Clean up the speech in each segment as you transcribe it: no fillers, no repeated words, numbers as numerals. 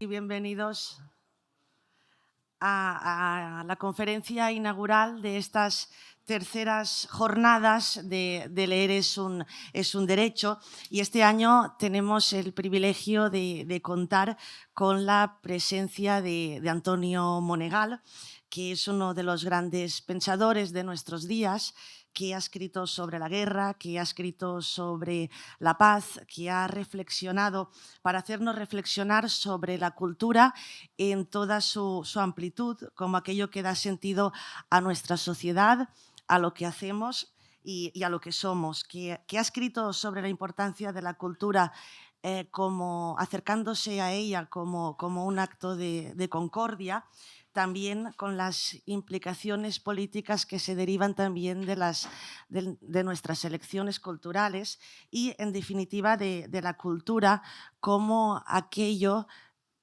y bienvenidos a la conferencia inaugural de estas terceras jornadas de Leer es un derecho, y este año tenemos el privilegio de contar con la presencia de Antonio Monegal, que es uno de los grandes pensadores de nuestros días, que ha escrito sobre la guerra, que ha escrito sobre la paz, que ha reflexionado para hacernos reflexionar sobre la cultura en toda su amplitud, como aquello que da sentido a nuestra sociedad, a lo que hacemos y a lo que somos, que ha escrito sobre la importancia de la cultura como acercándose a ella como un acto de concordia, también con las implicaciones políticas que se derivan también de nuestras elecciones culturales y, en definitiva, de la cultura como aquello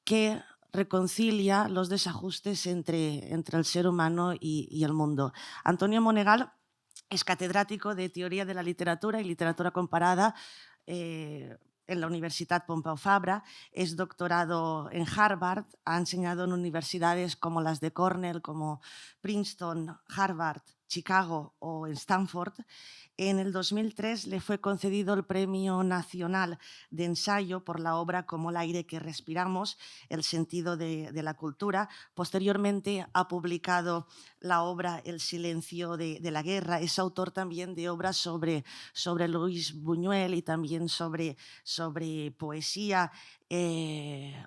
que reconcilia los desajustes entre el ser humano y el mundo. Antonio Monegal es catedrático de Teoría de la Literatura y Literatura Comparada en la Universitat Pompeu Fabra, es doctorado en Harvard, ha enseñado en universidades como las de Cornell, como Princeton, Harvard, Chicago o en Stanford. En el 2003 le fue concedido el Premio Nacional de Ensayo por la obra Como el aire que respiramos, el sentido de la cultura. Posteriormente ha publicado la obra El silencio de la guerra. Es autor también de obras sobre Luis Buñuel y también sobre poesía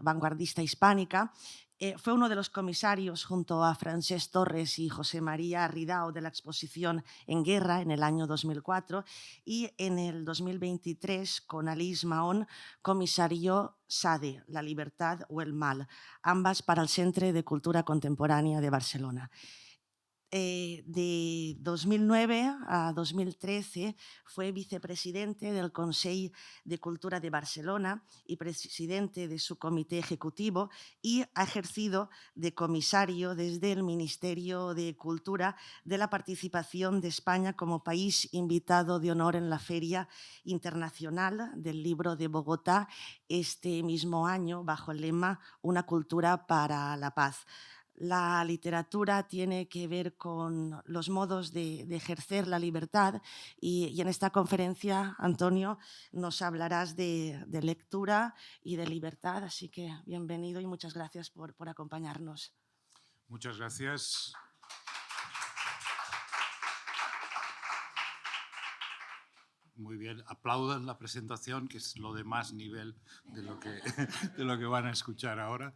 vanguardista hispánica. Fue uno de los comisarios junto a Francesc Torres y José María Ridao de la exposición En guerra en el año 2004, y en el 2023 con Alice Mahón comisarió Sade, La libertad o el mal, ambas para el Centre de Cultura Contemporánea de Barcelona. De 2009 a 2013 fue vicepresidente del Consell de Cultura de Barcelona y presidente de su comité ejecutivo, y ha ejercido de comisario desde el Ministerio de Cultura de la participación de España como país invitado de honor en la Feria Internacional del Libro de Bogotá este mismo año, bajo el lema Una cultura para la paz. La literatura tiene que ver con los modos de ejercer la libertad, y en esta conferencia, Antonio, nos hablarás de lectura y de libertad, así que bienvenido y muchas gracias por acompañarnos. Muchas gracias. Muy bien, aplaudan la presentación, que es lo de más nivel de lo que van a escuchar ahora.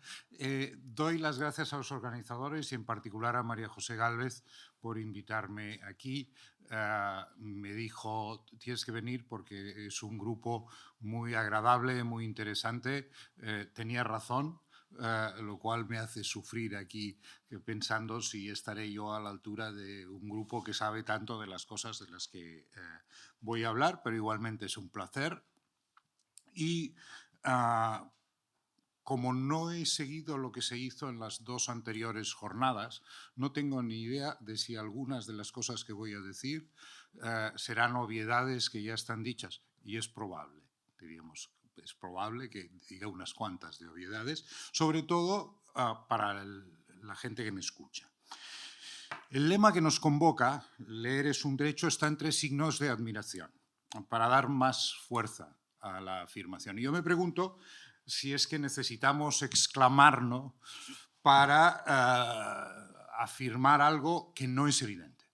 Doy las gracias a los organizadores y en particular a María José Gálvez por invitarme aquí. Me dijo, tienes que venir porque es un grupo muy agradable, muy interesante. Tenía razón. Lo cual me hace sufrir aquí pensando si estaré yo a la altura de un grupo que sabe tanto de las cosas de las que voy a hablar, pero igualmente es un placer. Y como no he seguido lo que se hizo en las dos anteriores jornadas, no tengo ni idea de si algunas de las cosas que voy a decir serán obviedades que ya están dichas, y es probable, diríamos. Es probable que diga unas cuantas de obviedades, sobre todo para la gente que me escucha. El lema que nos convoca, Leer es un derecho, está entre signos de admiración, para dar más fuerza a la afirmación. Y yo me pregunto si es que necesitamos exclamarnos para afirmar algo que no es evidente.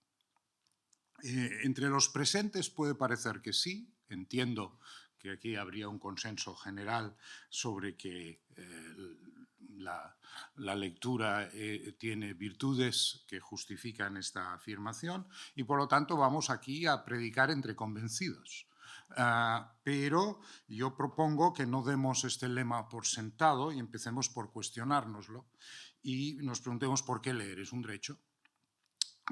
Entre los presentes puede parecer que sí, entiendo que aquí habría un consenso general sobre que la lectura tiene virtudes que justifican esta afirmación y por lo tanto vamos aquí a predicar entre convencidos. Pero yo propongo que no demos este lema por sentado y empecemos por cuestionárnoslo y nos preguntemos por qué leer es un derecho.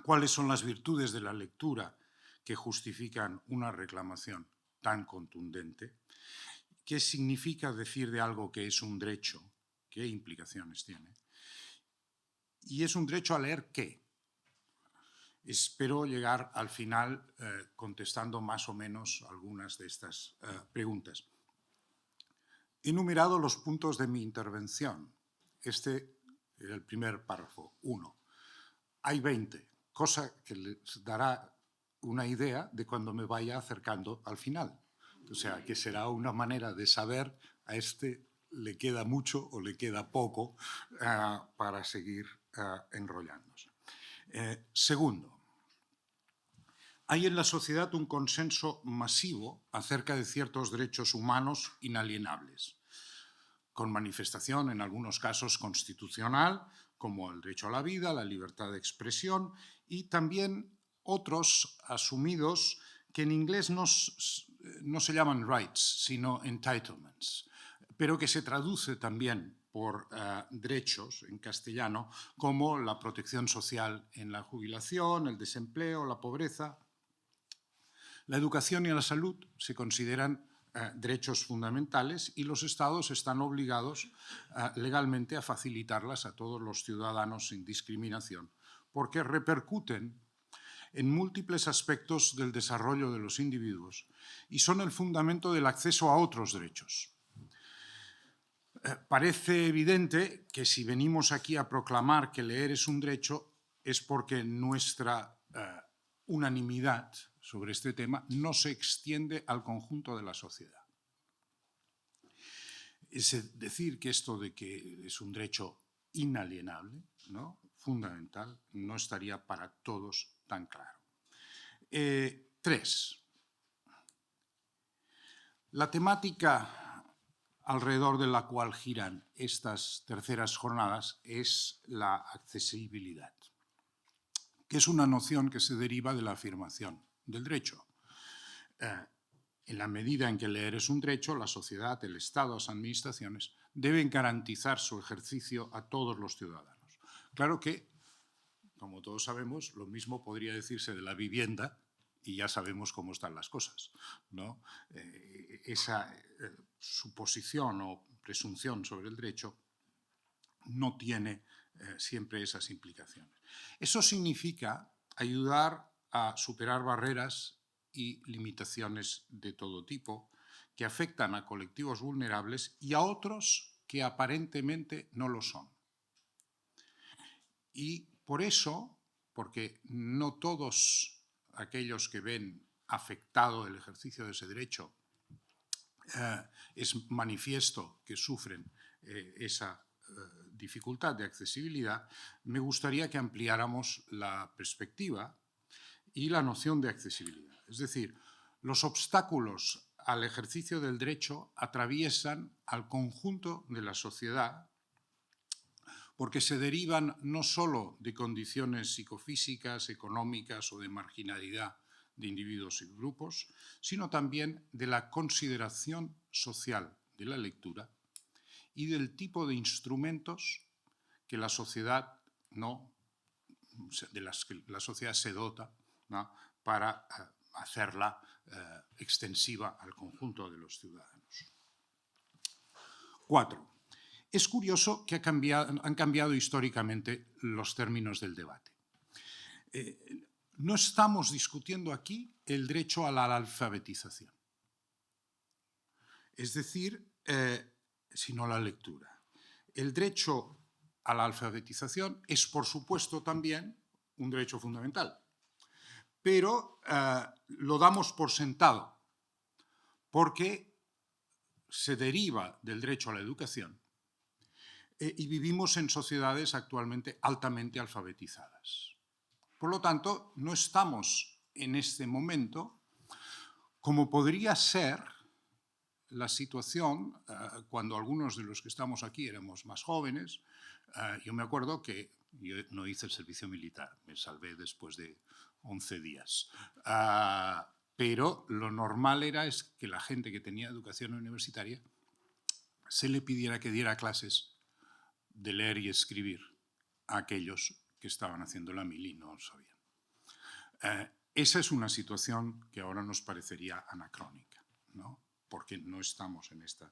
¿Cuáles son las virtudes de la lectura que justifican una reclamación tan contundente? ¿Qué significa decir de algo que es un derecho? ¿Qué implicaciones tiene? ¿Y es un derecho a leer qué? Espero llegar al final contestando más o menos algunas de estas preguntas. He enumerado los puntos de mi intervención este era el primer párrafo, 1. Hay 20, cosa que les dará una idea de cuando me vaya acercando al final. O sea, que será una manera de saber a este le queda mucho o le queda poco para seguir enrollándose. Segundo, hay en la sociedad un consenso masivo acerca de ciertos derechos humanos inalienables, con manifestación en algunos casos constitucional, como el derecho a la vida, la libertad de expresión, y también otros asumidos que en inglés no se llaman rights, sino entitlements, pero que se traduce también por derechos en castellano, como la protección social en la jubilación, el desempleo, la pobreza. La educación y la salud se consideran derechos fundamentales y los Estados están obligados legalmente a facilitarlas a todos los ciudadanos sin discriminación, porque repercuten en múltiples aspectos del desarrollo de los individuos y son el fundamento del acceso a otros derechos. Parece evidente que si venimos aquí a proclamar que leer es un derecho es porque nuestra unanimidad sobre este tema no se extiende al conjunto de la sociedad. Es decir, que esto de que es un derecho inalienable, ¿no?, fundamental, no estaría para todos tan claro. 3. La temática alrededor de la cual giran estas terceras jornadas es la accesibilidad, que es una noción que se deriva de la afirmación del derecho. En la medida en que leer es un derecho, la sociedad, el Estado, las administraciones deben garantizar su ejercicio a todos los ciudadanos. Claro que, como todos sabemos, lo mismo podría decirse de la vivienda y ya sabemos cómo están las cosas, ¿no? Esa suposición o presunción sobre el derecho no tiene siempre esas implicaciones. Eso significa ayudar a superar barreras y limitaciones de todo tipo que afectan a colectivos vulnerables y a otros que aparentemente no lo son. Y por eso, porque no todos aquellos que ven afectado el ejercicio de ese derecho es manifiesto que sufren esa dificultad de accesibilidad, me gustaría que ampliáramos la perspectiva y la noción de accesibilidad. Es decir, los obstáculos al ejercicio del derecho atraviesan al conjunto de la sociedad porque se derivan no solo de condiciones psicofísicas, económicas o de marginalidad de individuos y grupos, sino también de la consideración social de la lectura y del tipo de instrumentos que la sociedad, de las que la sociedad se dota, ¿no?, para hacerla extensiva al conjunto de los ciudadanos. 4. Es curioso que han cambiado históricamente los términos del debate. No estamos discutiendo aquí el derecho a la alfabetización, es decir, sino la lectura. El derecho a la alfabetización es, por supuesto, también un derecho fundamental, pero lo damos por sentado porque se deriva del derecho a la educación y vivimos en sociedades actualmente altamente alfabetizadas. Por lo tanto, no estamos en este momento como podría ser la situación cuando algunos de los que estamos aquí éramos más jóvenes. Yo me acuerdo que yo no hice el servicio militar, me salvé después de 11 días. Pero lo normal era que la gente que tenía educación universitaria se le pidiera que diera clases de leer y escribir a aquellos que estaban haciendo la mili y no lo sabían. Esa es una situación que ahora nos parecería anacrónica, ¿no?, porque no estamos en esta.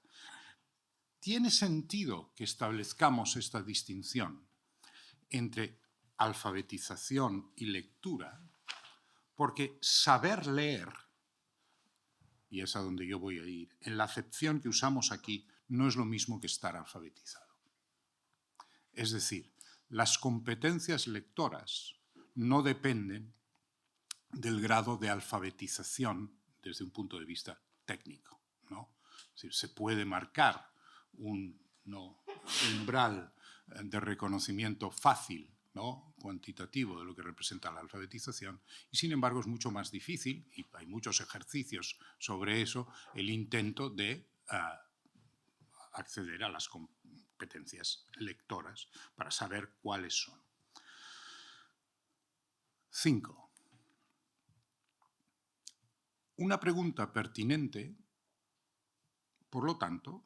Tiene sentido que establezcamos esta distinción entre alfabetización y lectura, porque saber leer, y es a donde yo voy a ir, en la acepción que usamos aquí, no es lo mismo que estar alfabetizado. Es decir, las competencias lectoras no dependen del grado de alfabetización desde un punto de vista técnico, ¿no? Es decir, se puede marcar un umbral de reconocimiento fácil, ¿no?, cuantitativo de lo que representa la alfabetización, y sin embargo es mucho más difícil, y hay muchos ejercicios sobre eso, el intento de acceder a las competencias lectoras para saber cuáles son. 5. Una pregunta pertinente, por lo tanto,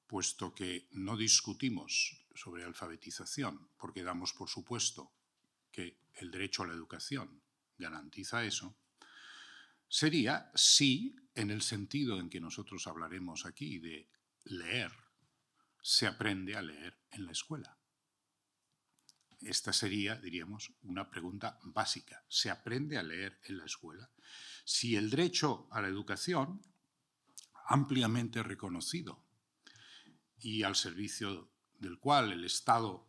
puesto que no discutimos sobre alfabetización, porque damos por supuesto que el derecho a la educación garantiza eso, sería si, en el sentido en que nosotros hablaremos aquí de leer, se aprende a leer en la escuela. Esta sería, diríamos, una pregunta básica. ¿Se aprende a leer en la escuela? Si el derecho a la educación, ampliamente reconocido y al servicio del cual el Estado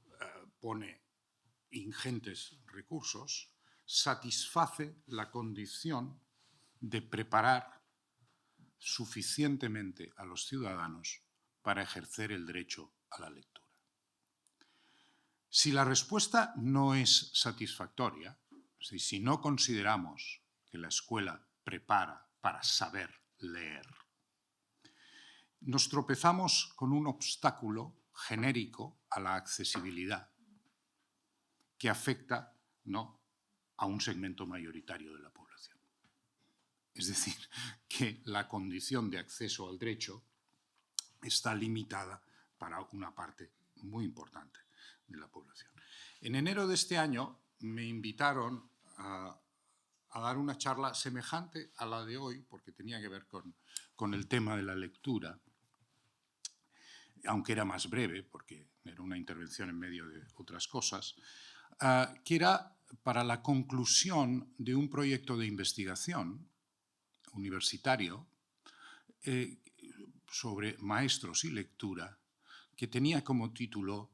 pone ingentes recursos, satisface la condición de preparar suficientemente a los ciudadanos para ejercer el derecho a la lectura. Si la respuesta no es satisfactoria, si no consideramos que la escuela prepara para saber leer, nos tropezamos con un obstáculo genérico a la accesibilidad que afecta, ¿no?, a un segmento mayoritario de la población. Es decir, que la condición de acceso al derecho está limitada para una parte muy importante de la población. En enero de este año me invitaron a dar una charla semejante a la de hoy, porque tenía que ver con el tema de la lectura, aunque era más breve, porque era una intervención en medio de otras cosas, que era para la conclusión de un proyecto de investigación universitario sobre maestros y lectura, que tenía como título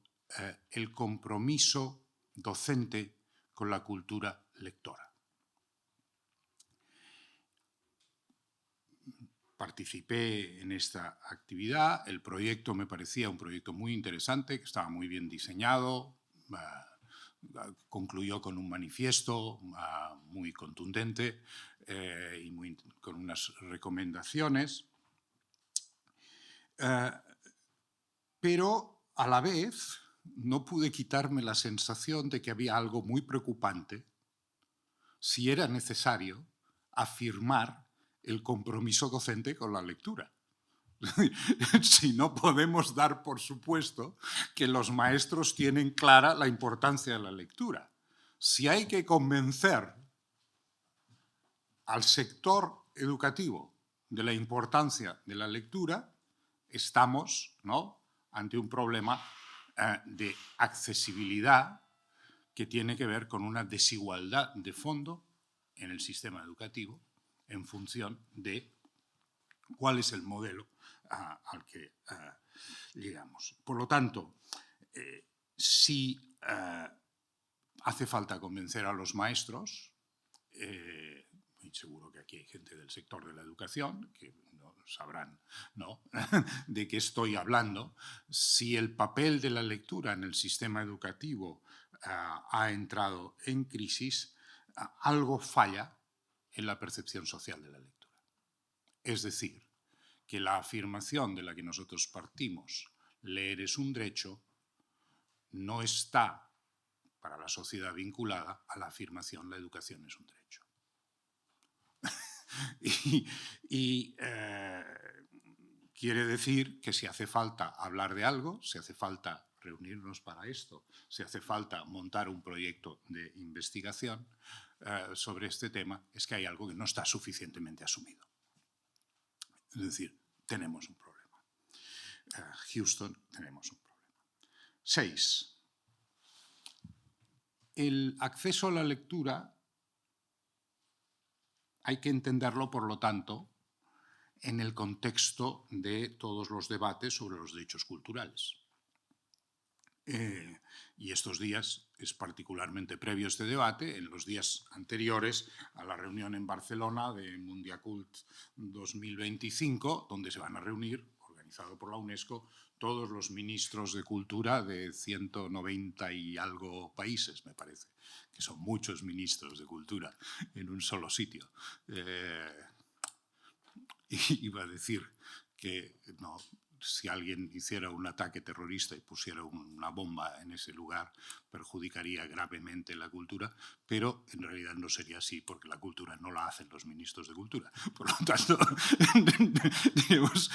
El compromiso docente con la cultura lectora. Participé en esta actividad. El proyecto me parecía un proyecto muy interesante, que estaba muy bien diseñado, concluyó con un manifiesto muy contundente y con unas recomendaciones. Pero a la vez no pude quitarme la sensación de que había algo muy preocupante si era necesario afirmar el compromiso docente con la lectura. Si no podemos dar por supuesto que los maestros tienen clara la importancia de la lectura. Si hay que convencer al sector educativo de la importancia de la lectura, estamos, ¿no?, ante un problema de accesibilidad que tiene que ver con una desigualdad de fondo en el sistema educativo en función de cuál es el modelo al que llegamos. Por lo tanto, si hace falta convencer a los maestros, y seguro que aquí hay gente del sector de la educación que no sabrán, ¿no?, de qué estoy hablando, si el papel de la lectura en el sistema educativo ha entrado en crisis, algo falla en la percepción social de la lectura. Es decir, que la afirmación de la que nosotros partimos, leer es un derecho, no está para la sociedad vinculada a la afirmación la educación es un derecho. y quiere decir que si hace falta hablar de algo, si hace falta reunirnos para esto, si hace falta montar un proyecto de investigación sobre este tema, es que hay algo que no está suficientemente asumido. Es decir, tenemos un problema. Houston, tenemos un problema. 6. El acceso a la lectura hay que entenderlo, por lo tanto, en el contexto de todos los debates sobre los derechos culturales. Y estos días es particularmente previo este debate, en los días anteriores a la reunión en Barcelona de Mundiacult 2025, donde se van a reunir, organizado por la UNESCO, todos los ministros de cultura de 190 y algo países, me parece, que son muchos ministros de cultura en un solo sitio. Iba a decir que no, si alguien hiciera un ataque terrorista y pusiera una bomba en ese lugar, perjudicaría gravemente la cultura, pero en realidad no sería así, porque la cultura no la hacen los ministros de cultura. Por lo tanto, digamos,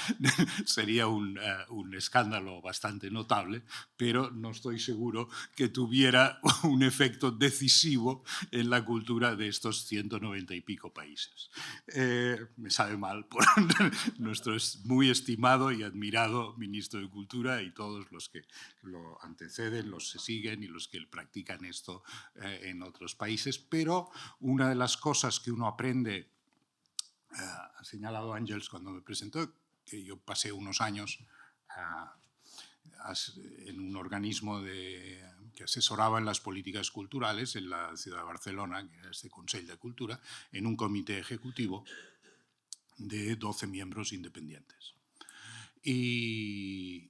sería un escándalo bastante notable, pero no estoy seguro que tuviera un efecto decisivo en la cultura de estos 190 y pico países. Me sabe mal por nuestro muy estimado y admirado ministro de Cultura y todos los que lo anteceden, los que siguen y los que practican esto en otros países. Pero una de las cosas que uno aprende, ha señalado Ángels cuando me presentó, que yo pasé unos años en un organismo que asesoraba en las políticas culturales en la ciudad de Barcelona, que era este Consell de Cultura, en un comité ejecutivo de 12 miembros independientes. Y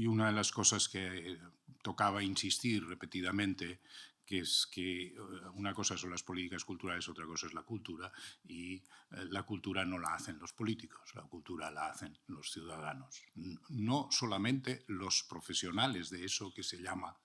una de las cosas que tocaba insistir repetidamente, que es que una cosa son las políticas culturales, otra cosa es la cultura, y la cultura no la hacen los políticos, la cultura la hacen los ciudadanos. No solamente los profesionales de eso que se llama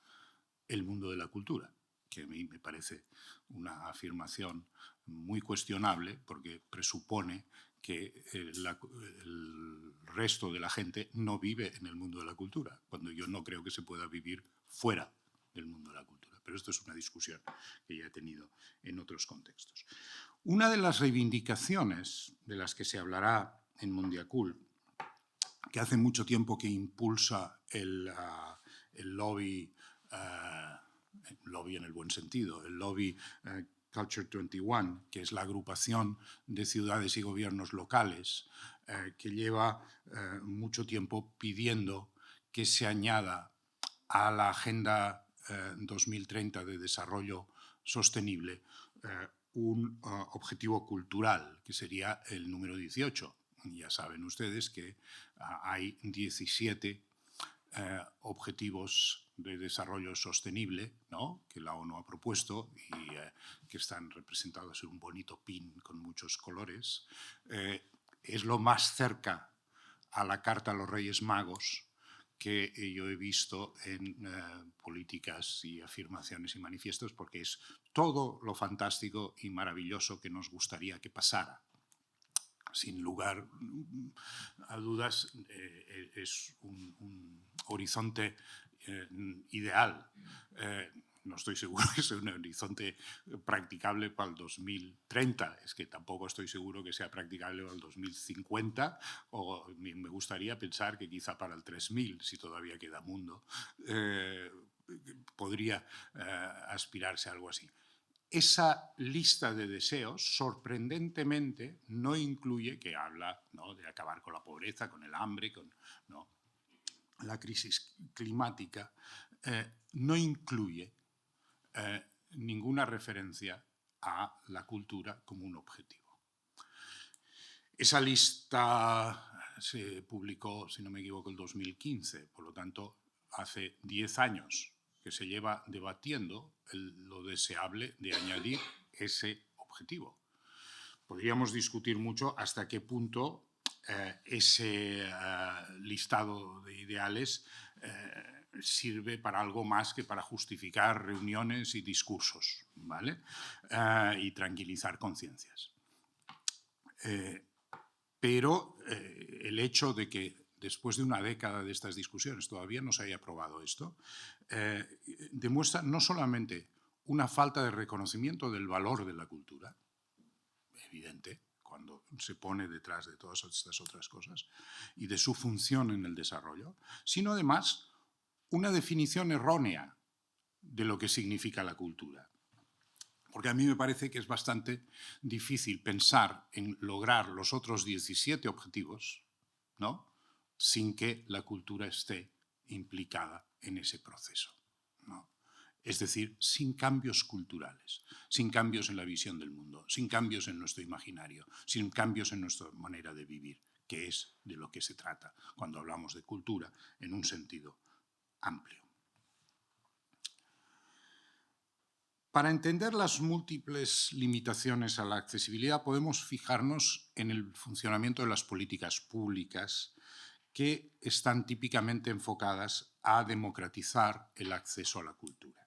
el mundo de la cultura, que a mí me parece una afirmación muy cuestionable porque presupone que el resto de la gente no vive en el mundo de la cultura, cuando yo no creo que se pueda vivir fuera del mundo de la cultura. Pero esto es una discusión que ya he tenido en otros contextos. Una de las reivindicaciones de las que se hablará en Mundiacult, que hace mucho tiempo que impulsa el lobby, lobby en el buen sentido, el lobby Culture 21, que es la agrupación de ciudades y gobiernos locales, que lleva mucho tiempo pidiendo que se añada a la Agenda 2030 de Desarrollo Sostenible un objetivo cultural, que sería el número 18. Ya saben ustedes que hay 17 objetivos de desarrollo sostenible, ¿no?, que la ONU ha propuesto y que están representados en un bonito pin con muchos colores. Es lo más cerca a la Carta a los Reyes Magos que yo he visto en políticas y afirmaciones y manifiestos, porque es todo lo fantástico y maravilloso que nos gustaría que pasara. Sin lugar a dudas, es un horizonte ideal. No estoy seguro que sea un horizonte practicable para el 2030. Es que tampoco estoy seguro que sea practicable para el 2050, o me gustaría pensar que quizá para el 3000, si todavía queda mundo, podría aspirarse a algo así. Esa lista de deseos, sorprendentemente, no incluye, que habla, ¿no?, de acabar con la pobreza, con el hambre, con, ¿no?, la crisis climática, no incluye ninguna referencia a la cultura como un objetivo. Esa lista se publicó, si no me equivoco, en 2015, por lo tanto, hace 10 años que se lleva debatiendo lo deseable de añadir ese objetivo. Podríamos discutir mucho hasta qué punto ese listado de ideales sirve para algo más que para justificar reuniones y discursos, ¿vale? Y tranquilizar conciencias. Pero el hecho de que después de una década de estas discusiones todavía no se haya aprobado esto, demuestra no solamente una falta de reconocimiento del valor de la cultura, evidente, cuando se pone detrás de todas estas otras cosas, y de su función en el desarrollo, sino además una definición errónea de lo que significa la cultura. Porque a mí me parece que es bastante difícil pensar en lograr los otros 17 objetivos, ¿no?, sin que la cultura esté implicada en ese proceso, ¿no? Es decir, sin cambios culturales, sin cambios en la visión del mundo, sin cambios en nuestro imaginario, sin cambios en nuestra manera de vivir, que es de lo que se trata cuando hablamos de cultura en un sentido amplio. Para entender las múltiples limitaciones a la accesibilidad, podemos fijarnos en el funcionamiento de las políticas públicas que están típicamente enfocadas a democratizar el acceso a la cultura.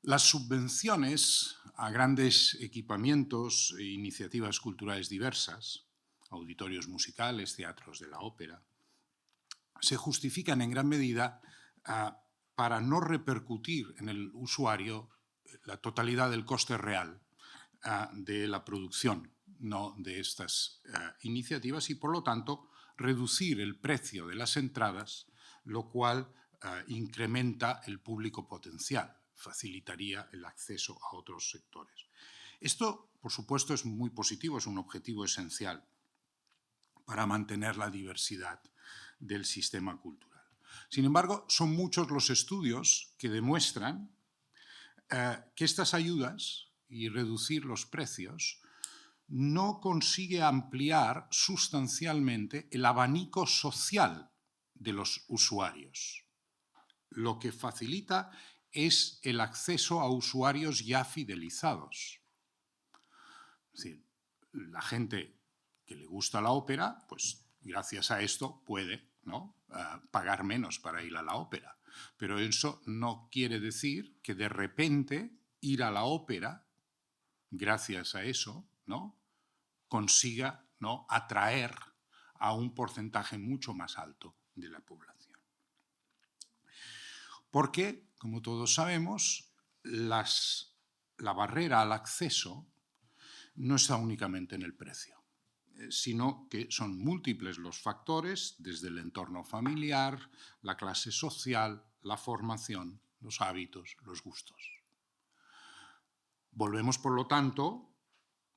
Las subvenciones a grandes equipamientos e iniciativas culturales diversas, auditorios musicales, teatros de la ópera, se justifican en gran medida para no repercutir en el usuario la totalidad del coste real de la producción, ¿no?, de estas iniciativas, y por lo tanto reducir el precio de las entradas, lo cual incrementa el público potencial, facilitaría el acceso a otros sectores. Esto, por supuesto, es muy positivo, es un objetivo esencial para mantener la diversidad del sistema cultural. Sin embargo, son muchos los estudios que demuestran que estas ayudas y reducir los precios no consigue ampliar sustancialmente el abanico social de los usuarios. Lo que facilita es el acceso a usuarios ya fidelizados. Es decir, la gente que le gusta la ópera, pues gracias a esto puede, ¿no?, pagar menos para ir a la ópera. Pero eso no quiere decir que de repente ir a la ópera, gracias a eso, ¿no?, consiga, ¿no?, atraer a un porcentaje mucho más alto de la población. Porque, como todos sabemos, la barrera al acceso no está únicamente en el precio, sino que son múltiples los factores, desde el entorno familiar, la clase social, la formación, los hábitos, los gustos. Volvemos, por lo tanto,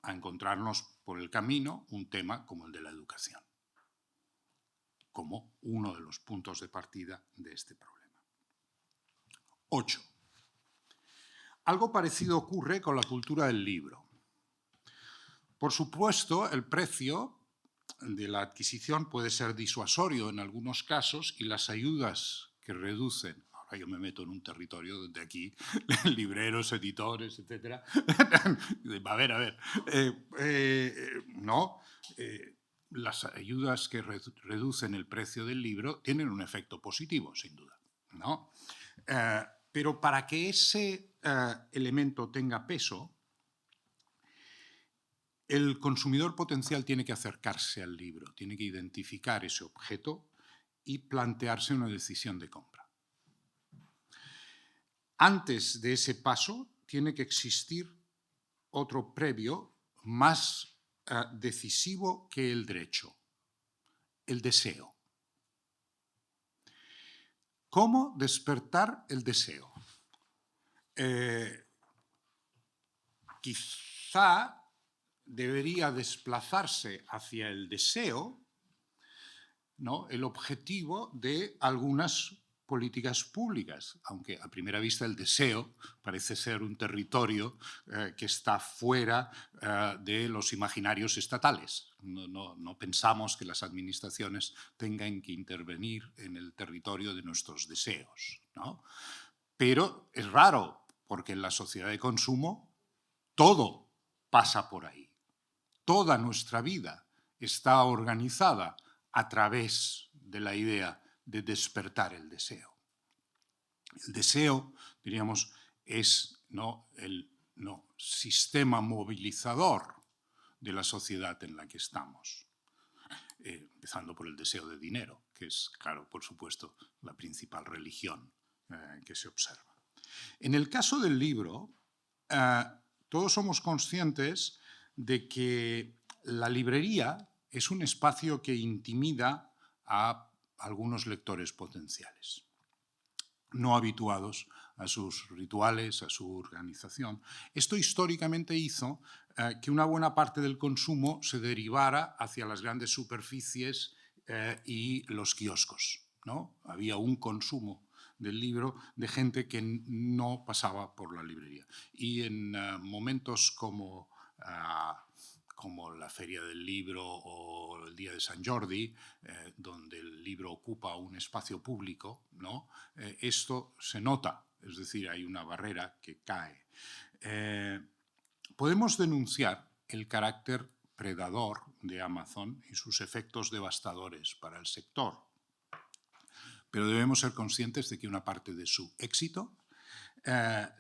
a encontrarnos por el camino un tema como el de la educación, como uno de los puntos de partida de este problema. 8. Algo parecido ocurre con la cultura del libro. Por supuesto, el precio de la adquisición puede ser disuasorio en algunos casos y las ayudas que reducen, ahora yo me meto en un territorio donde aquí libreros, editores, etc. A ver, no, las ayudas que reducen el precio del libro tienen un efecto positivo, sin duda, ¿no? Pero para que ese elemento tenga peso, el consumidor potencial tiene que acercarse al libro, tiene que identificar ese objeto y plantearse una decisión de compra. Antes de ese paso, tiene que existir otro previo más decisivo que el derecho, el deseo. ¿Cómo despertar el deseo? Quizá debería desplazarse hacia el deseo, ¿no?, el objetivo de algunas políticas públicas, aunque a primera vista el deseo parece ser un territorio que está fuera de los imaginarios estatales. No pensamos que las administraciones tengan que intervenir en el territorio de nuestros deseos, ¿no? Pero es raro, porque en la sociedad de consumo todo pasa por ahí. Toda nuestra vida está organizada a través de la idea de despertar el deseo. El deseo, diríamos, es el sistema movilizador de la sociedad en la que estamos, empezando por el deseo de dinero, que es, claro, por supuesto, la principal religión que se observa. En el caso del libro, todos somos conscientes de que la librería es un espacio que intimida a algunos lectores potenciales, no habituados a sus rituales, a su organización. Esto históricamente hizo que una buena parte del consumo se derivara hacia las grandes superficies y los kioscos, ¿no? Había un consumo del libro de gente que no pasaba por la librería. Y en momentos como la Feria del Libro o el Día de San Jordi, donde el libro ocupa un espacio público, ¿no? Esto se nota, es decir, hay una barrera que cae. Podemos denunciar el carácter predador de Amazon y sus efectos devastadores para el sector, pero debemos ser conscientes de que una parte de su éxito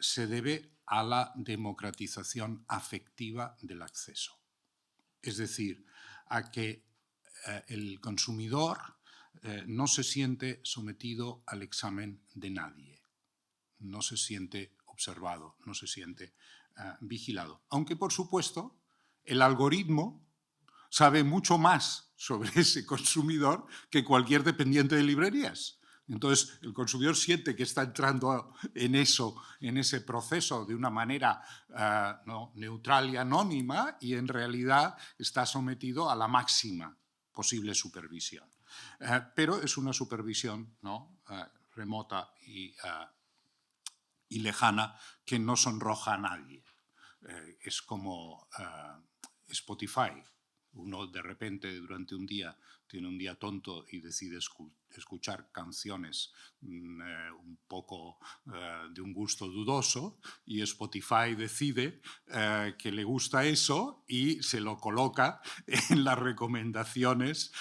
se debe a la democratización afectiva del acceso. Es decir, a que el consumidor no se siente sometido al examen de nadie, no se siente observado, no se siente vigilado. Aunque, por supuesto, el algoritmo sabe mucho más sobre ese consumidor que cualquier dependiente de librerías. Entonces, el consumidor siente que está entrando en ese proceso de una manera no, neutral y anónima, y en realidad está sometido a la máxima posible supervisión. Pero es una supervisión, ¿no? Remota y lejana, que no sonroja a nadie. Es como Spotify. Uno de repente durante un día tiene un día tonto y decide escuchar canciones un poco de un gusto dudoso, y Spotify decide que le gusta eso y se lo coloca en las recomendaciones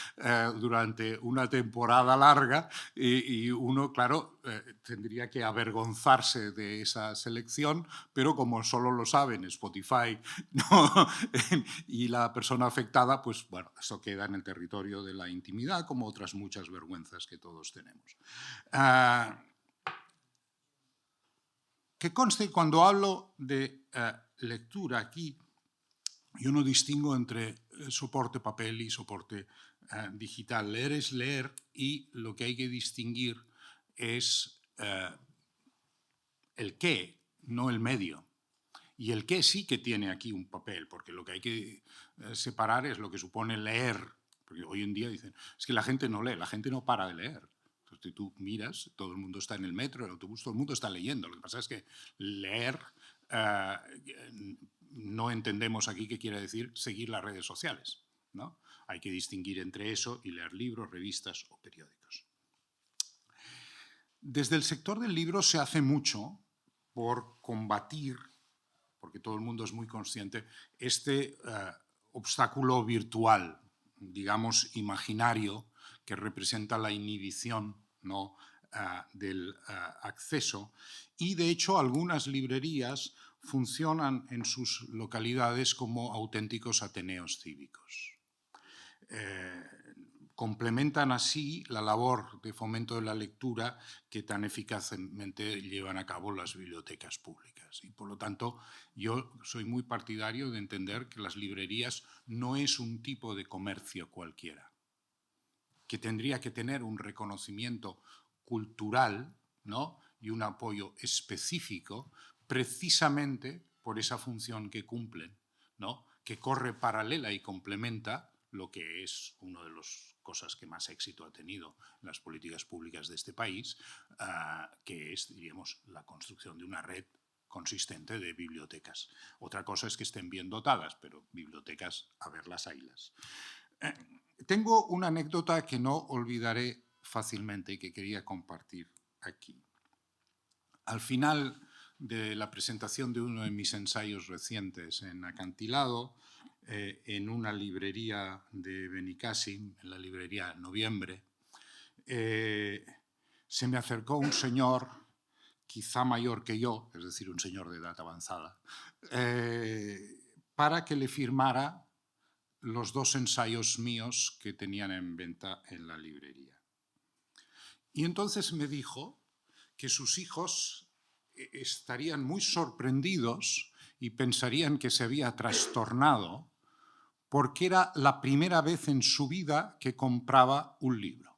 durante una temporada larga, y uno, claro, tendría que avergonzarse de esa selección, pero como solo lo saben Spotify, ¿no? Y la persona afectada, pues bueno, eso queda en el territorio de la intimidad, como otras muchas vergüenzas que todos tenemos. Que conste, cuando hablo de lectura aquí, yo no distingo entre soporte papel y soporte digital. Leer es leer, y lo que hay que distinguir es el qué, no el medio. Y el qué sí que tiene aquí un papel, porque lo que hay que separar es lo que supone leer. Porque hoy en día dicen, es que la gente no lee, la gente no para de leer. Entonces tú miras, todo el mundo está en el metro, en el autobús, todo el mundo está leyendo. Lo que pasa es que leer no entendemos aquí qué quiere decir seguir las redes sociales, ¿no? Hay que distinguir entre eso y leer libros, revistas o periódicos. Desde el sector del libro se hace mucho por combatir, porque todo el mundo es muy consciente, este obstáculo virtual, digamos imaginario, que representa la inhibición, ¿no? Del acceso. Y de hecho algunas librerías funcionan en sus localidades como auténticos ateneos cívicos. Complementan así la labor de fomento de la lectura que tan eficazmente llevan a cabo las bibliotecas públicas. Y por lo tanto, yo soy muy partidario de entender que las librerías no es un tipo de comercio cualquiera, que tendría que tener un reconocimiento cultural, ¿no? Y un apoyo específico precisamente por esa función que cumplen, ¿no? Que corre paralela y complementa lo que es una de las cosas que más éxito ha tenido en las políticas públicas de este país, que es, diríamos, la construcción de una red consistente de bibliotecas. Otra cosa es que estén bien dotadas, pero bibliotecas, a verlas, haylas. Tengo una anécdota que no olvidaré fácilmente y que quería compartir aquí. Al final de la presentación de uno de mis ensayos recientes en Acantilado, en una librería de Benicàssim, en la librería Noviembre, se me acercó un señor, quizá mayor que yo, es decir, un señor de edad avanzada, para que le firmara los 2 ensayos míos que tenían en venta en la librería. Y entonces me dijo que sus hijos estarían muy sorprendidos y pensarían que se había trastornado porque era la primera vez en su vida que compraba un libro.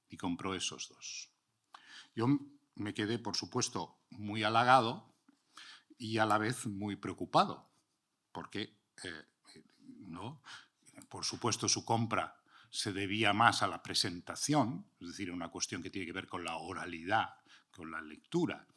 Y compró esos 2. Yo me quedé, por supuesto, muy halagado y a la vez muy preocupado, porque, ¿no? Por supuesto, su compra se debía más a la presentación, es decir, una cuestión que tiene que ver con la oralidad, con la lectura.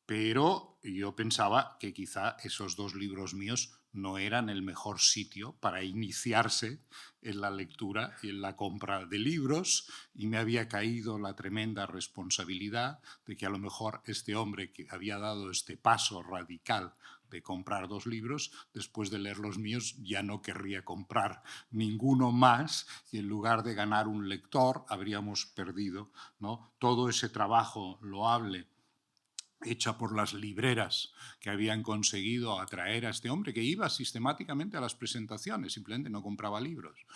Pero yo pensaba que quizá esos dos libros míos no eran el mejor sitio para iniciarse en la lectura y en la compra de libros, y me había caído la tremenda responsabilidad de que a lo mejor este hombre que había dado este paso radical de comprar dos libros, después de leer los míos ya no querría comprar ninguno más, y en lugar de ganar un lector habríamos perdido, ¿no?, todo ese trabajo loable hecha por las libreras que habían conseguido atraer a este hombre, que iba sistemáticamente a las presentaciones, simplemente no compraba libros.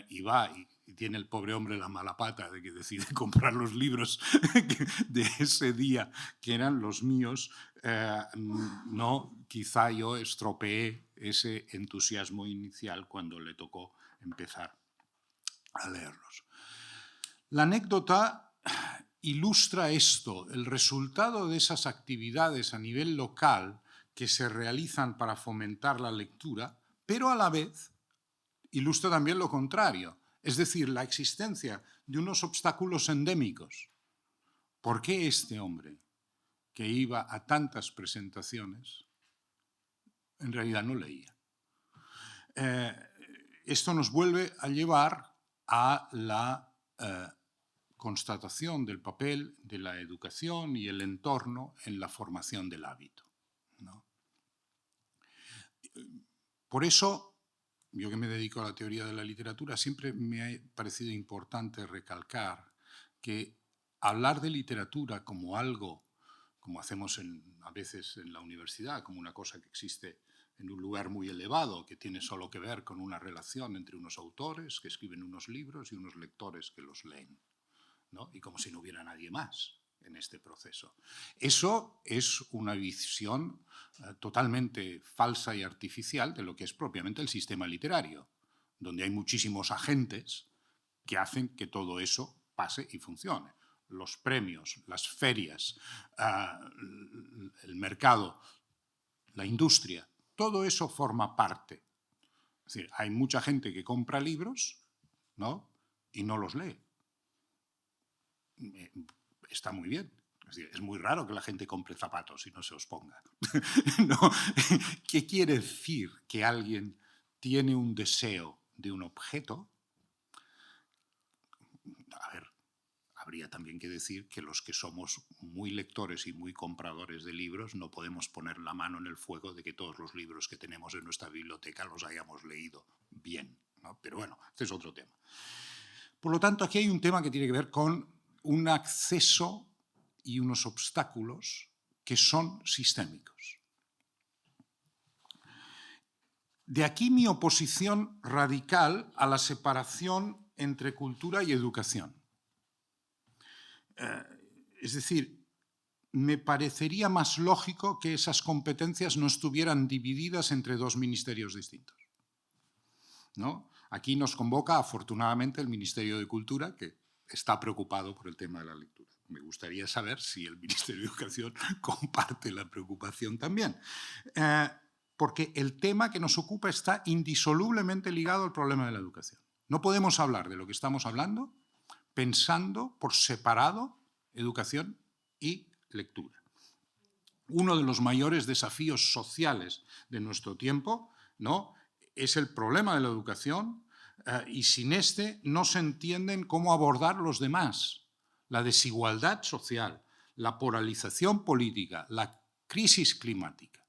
Y va, y tiene el pobre hombre la mala pata de que decide comprar los libros de ese día, que eran los míos. No, quizá yo estropeé ese entusiasmo inicial cuando le tocó empezar a leerlos. La anécdota ilustra esto, el resultado de esas actividades a nivel local que se realizan para fomentar la lectura, pero a la vez ilustra también lo contrario, es decir, la existencia de unos obstáculos endémicos. ¿Por qué este hombre, que iba a tantas presentaciones, en realidad no leía? Esto nos vuelve a llevar a la constatación del papel de la educación y el entorno en la formación del hábito, ¿no? Por eso, yo que me dedico a la teoría de la literatura, siempre me ha parecido importante recalcar que hablar de literatura como algo, como hacemos a veces en la universidad, como una cosa que existe en un lugar muy elevado, que tiene solo que ver con una relación entre unos autores que escriben unos libros y unos lectores que los leen, ¿no? Y como si no hubiera nadie más en este proceso. Eso es una visión totalmente falsa y artificial de lo que es propiamente el sistema literario, donde hay muchísimos agentes que hacen que todo eso pase y funcione. Los premios, las ferias, el mercado, la industria, todo eso forma parte. Es decir, hay mucha gente que compra libros, ¿no?, y no los lee. Está muy bien. Es decir, es muy raro que la gente compre zapatos y no se los ponga. ¿No? ¿Qué quiere decir que alguien tiene un deseo de un objeto? A ver, habría también que decir que los que somos muy lectores y muy compradores de libros no podemos poner la mano en el fuego de que todos los libros que tenemos en nuestra biblioteca los hayamos leído bien, ¿no? Pero bueno, este es otro tema. Por lo tanto, aquí hay un tema que tiene que ver con un acceso y unos obstáculos que son sistémicos. De aquí mi oposición radical a la separación entre cultura y educación. Es decir, me parecería más lógico que esas competencias no estuvieran divididas entre dos ministerios distintos, ¿no? Aquí nos convoca, afortunadamente, el Ministerio de Cultura, que está preocupado por el tema de la lectura. Me gustaría saber si el Ministerio de Educación comparte la preocupación también. Porque el tema que nos ocupa está indisolublemente ligado al problema de la educación. No podemos hablar de lo que estamos hablando pensando por separado educación y lectura. Uno de los mayores desafíos sociales de nuestro tiempo, ¿no?, es el problema de la educación, y sin este no se entienden cómo abordar los demás. La desigualdad social, la polarización política, la crisis climática.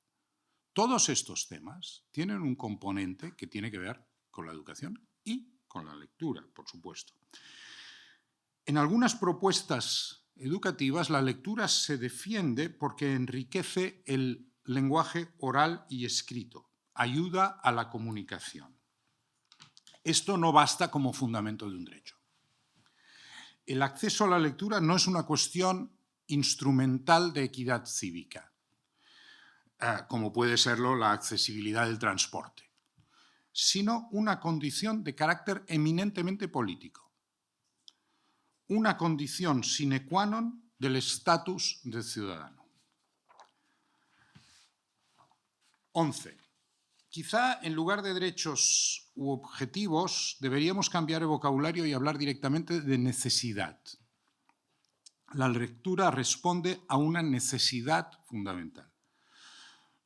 Todos estos temas tienen un componente que tiene que ver con la educación y con la lectura, por supuesto. En algunas propuestas educativas la lectura se defiende porque enriquece el lenguaje oral y escrito, ayuda a la comunicación. Esto no basta como fundamento de un derecho. El acceso a la lectura no es una cuestión instrumental de equidad cívica, como puede serlo la accesibilidad del transporte, sino una condición de carácter eminentemente político, una condición sine qua non del estatus del ciudadano. 11. Quizá en lugar de derechos u objetivos deberíamos cambiar el vocabulario y hablar directamente de necesidad. La lectura responde a una necesidad fundamental.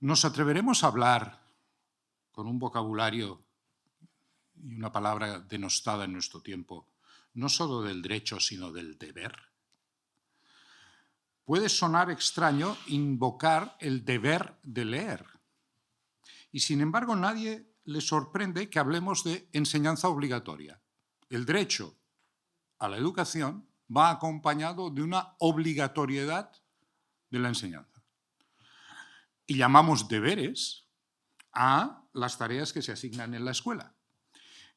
¿Nos atreveremos a hablar con un vocabulario y una palabra denostada en nuestro tiempo, no solo del derecho, sino del deber? Puede sonar extraño invocar el deber de leer. Y sin embargo, nadie le sorprende que hablemos de enseñanza obligatoria. El derecho a la educación va acompañado de una obligatoriedad de la enseñanza. Y llamamos deberes a las tareas que se asignan en la escuela.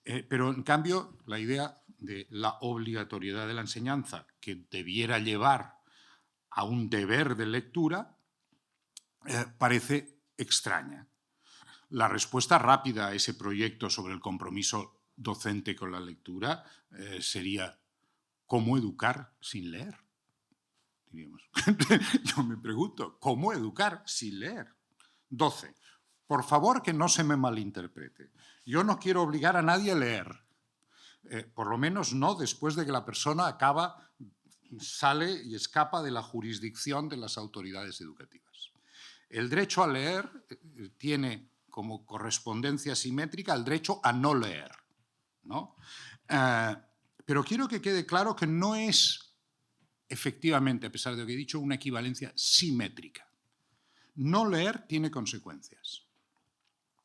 Pero, en cambio, la idea de la obligatoriedad de la enseñanza, que debiera llevar a un deber de lectura, parece extraña. La respuesta rápida a ese proyecto sobre el compromiso docente con la lectura sería ¿cómo educar sin leer? Diríamos. Yo me pregunto, ¿cómo educar sin leer? 12. Por favor, que no se me malinterprete. Yo no quiero obligar a nadie a leer. Por lo menos no después de que la persona sale y escapa de la jurisdicción de las autoridades educativas. El derecho a leer tiene como correspondencia simétrica el derecho a no leer, ¿no? Pero quiero que quede claro que no es efectivamente, a pesar de lo que he dicho, una equivalencia simétrica. No leer tiene consecuencias,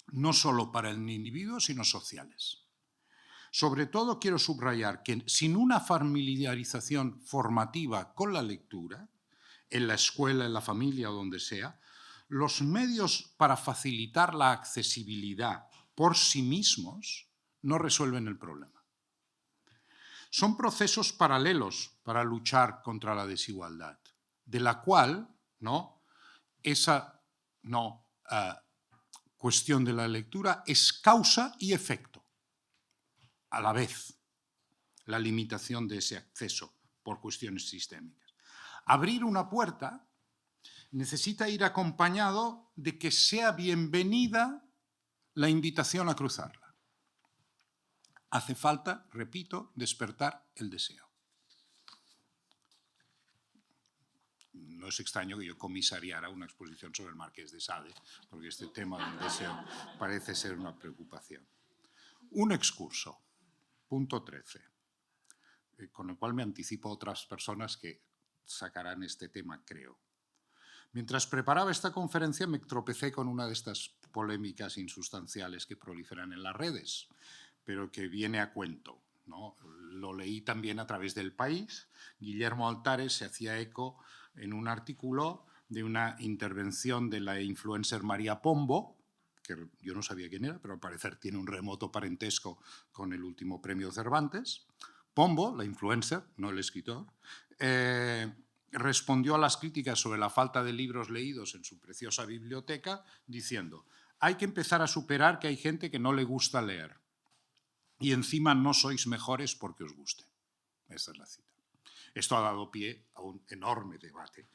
no solo para el individuo, sino sociales. Sobre todo quiero subrayar que sin una familiarización formativa con la lectura, en la escuela, en la familia o donde sea, los medios para facilitar la accesibilidad por sí mismos no resuelven el problema. Son procesos paralelos para luchar contra la desigualdad, de la cual esa cuestión de la lectura es causa y efecto, a la vez, la limitación de ese acceso por cuestiones sistémicas. Abrir una puerta necesita ir acompañado de que sea bienvenida la invitación a cruzarla. Hace falta, repito, despertar el deseo. No es extraño que yo comisariara una exposición sobre el Marqués de Sade, porque este tema del deseo parece ser una preocupación. Un excurso, punto 13, con el cual me anticipo a otras personas que sacarán este tema, creo. Mientras preparaba esta conferencia me tropecé con una de estas polémicas insustanciales que proliferan en las redes, pero que viene a cuento, ¿no? Lo leí también a través del País. Guillermo Altares se hacía eco en un artículo de una intervención de la influencer María Pombo, que yo no sabía quién era, pero al parecer tiene un remoto parentesco con el último premio Cervantes. Pombo, la influencer, no el escritor, respondió a las críticas sobre la falta de libros leídos en su preciosa biblioteca diciendo: hay que empezar a superar que hay gente que no le gusta leer y encima no sois mejores porque os guste. Esa es la cita. Esto ha dado pie a un enorme debate.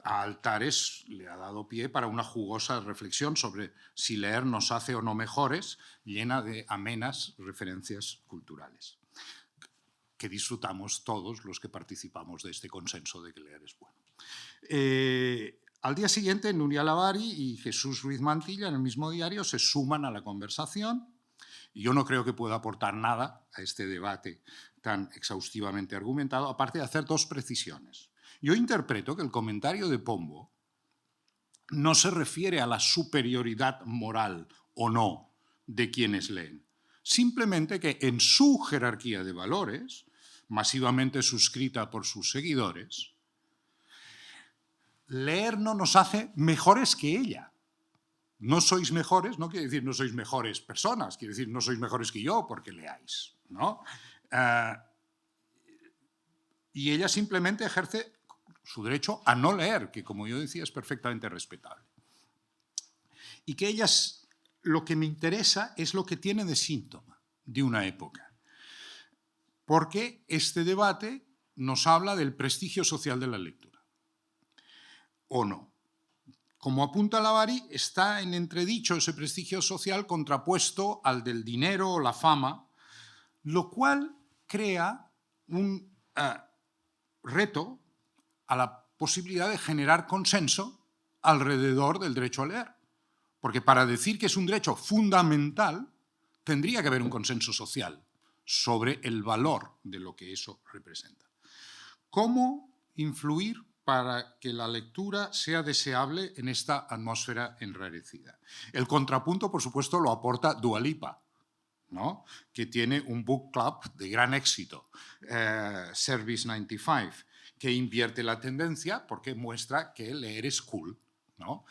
A Altares le ha dado pie para una jugosa reflexión sobre si leer nos hace o no mejores, llena de amenas referencias culturales, que disfrutamos todos los que participamos de este consenso de que leer es bueno. Al día siguiente, Nuria Lavari y Jesús Ruiz Mantilla, en el mismo diario, se suman a la conversación. Y yo no creo que pueda aportar nada a este debate tan exhaustivamente argumentado, aparte de hacer dos precisiones. Yo interpreto que el comentario de Pombo no se refiere a la superioridad moral o no de quienes leen, simplemente que en su jerarquía de valores, masivamente suscrita por sus seguidores, leer no nos hace mejores que ella. No sois mejores, no quiere decir no sois mejores personas, quiere decir no sois mejores que yo porque leáis, ¿no? Y ella simplemente ejerce su derecho a no leer, que como yo decía es perfectamente respetable. Y que ellas, lo que me interesa es lo que tiene de síntoma de una época. Porque este debate nos habla del prestigio social de la lectura. ¿O no? como apunta Lavary, está en entredicho ese prestigio social contrapuesto al del dinero o la fama, lo cual crea un reto a la posibilidad de generar consenso alrededor del derecho a leer. Porque para decir que es un derecho fundamental, tendría que haber un consenso social sobre el valor de lo que eso representa. ¿Cómo influir para que la lectura sea deseable en esta atmósfera enrarecida? El contrapunto, por supuesto, lo aporta Dua Lipa, ¿no? Que tiene un book club de gran éxito, Service 95, que invierte la tendencia porque muestra que leer es cool, ¿no?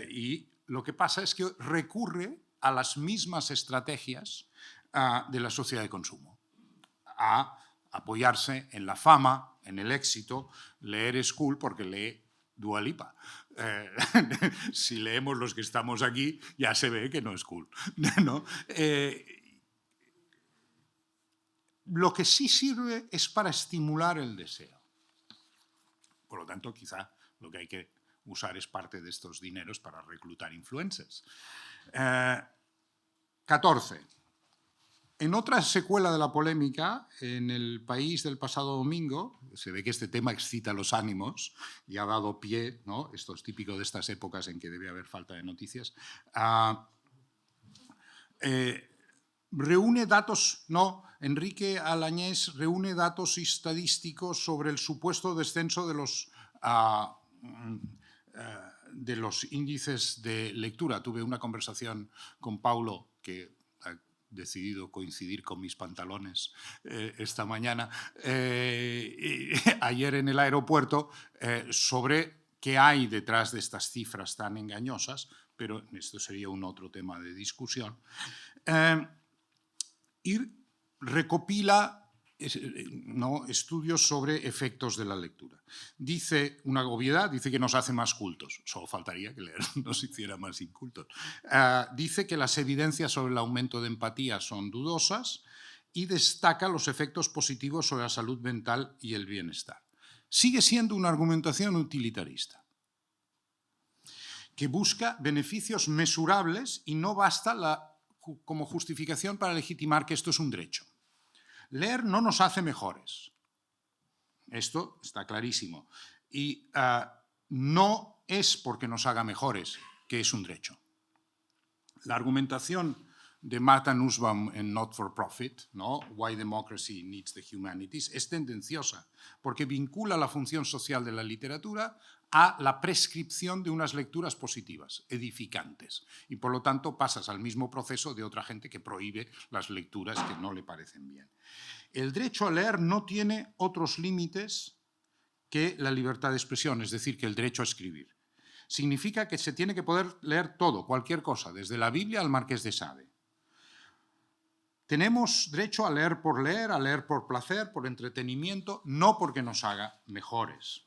Y lo que pasa es que recurre a las mismas estrategias de la sociedad de consumo, a apoyarse en la fama, en el éxito. Leer es cool porque lee Dua Lipa. Si leemos los que estamos aquí, ya se ve que no es cool, ¿no? Lo que sí sirve es para estimular el deseo. Por lo tanto, quizá lo que hay que usar es parte de estos dineros para reclutar influencers. 14. En otra secuela de la polémica, en El País del pasado domingo, se ve que este tema excita los ánimos y ha dado pie, ¿no? Esto es típico de estas épocas en que debe haber falta de noticias. Reúne datos, no, Enrique Alañés reúne datos estadísticos sobre el supuesto descenso de los índices de lectura. Tuve una conversación con Paulo, que ha decidido coincidir con mis pantalones esta mañana, ayer en el aeropuerto, sobre qué hay detrás de estas cifras tan engañosas, pero esto sería un otro tema de discusión. Y recopila, ¿no?, estudios sobre efectos de la lectura. Dice una obviedad, dice que nos hace más cultos. Solo faltaría que leer nos hiciera más incultos. Dice que las evidencias sobre el aumento de empatía son dudosas y destaca los efectos positivos sobre la salud mental y el bienestar. Sigue siendo una argumentación utilitarista que busca beneficios mesurables y no basta como justificación para legitimar que esto es un derecho. Leer no nos hace mejores. Esto está clarísimo. Y no es porque nos haga mejores que es un derecho. La argumentación de Martha Nussbaum en Not for Profit, ¿no?, Why Democracy Needs the Humanities, es tendenciosa porque vincula la función social de la literatura a la prescripción de unas lecturas positivas, edificantes, y por lo tanto pasas al mismo proceso de otra gente que prohíbe las lecturas que no le parecen bien. El derecho a leer no tiene otros límites que la libertad de expresión, es decir, que el derecho a escribir. Significa que se tiene que poder leer todo, cualquier cosa, desde la Biblia al Marqués de Sade. Tenemos derecho a leer por placer, por entretenimiento, no porque nos haga mejores.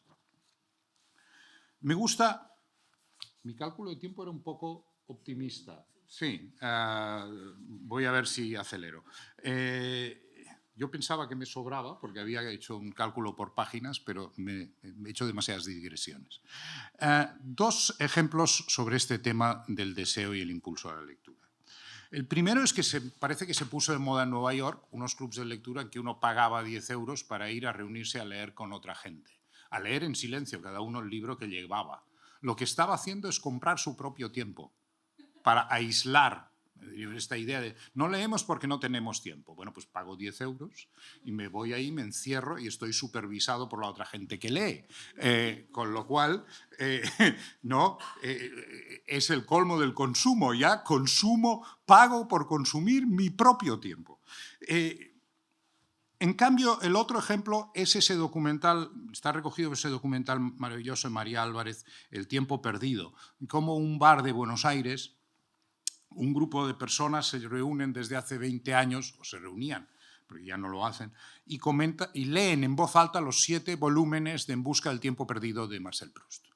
Me gusta, mi cálculo de tiempo era un poco optimista. Sí, voy a ver si acelero. Yo pensaba que me sobraba porque había hecho un cálculo por páginas, pero me he hecho demasiadas digresiones. Dos ejemplos sobre este tema del deseo y el impulso a la lectura. El primero es que parece que se puso de moda en Nueva York unos clubs de lectura en que uno pagaba 10 euros para ir a reunirse a leer con otra gente. A leer en silencio, cada uno el libro que llevaba. Lo que estaba haciendo es comprar su propio tiempo para aislar esta idea de no leemos porque no tenemos tiempo. Bueno, pues pago 10 euros y me voy ahí, me encierro y estoy supervisado por la otra gente que lee. Con lo cual, no, es el colmo del consumo. Ya consumo, pago por consumir mi propio tiempo. En cambio, el otro ejemplo es ese documental, está recogido ese documental maravilloso de María Álvarez, El tiempo perdido, como un bar de Buenos Aires, un grupo de personas se reúnen desde hace 20 años, o se reunían, porque ya no lo hacen, y leen en voz alta los 7 volúmenes de En busca del tiempo perdido de Marcel Proust.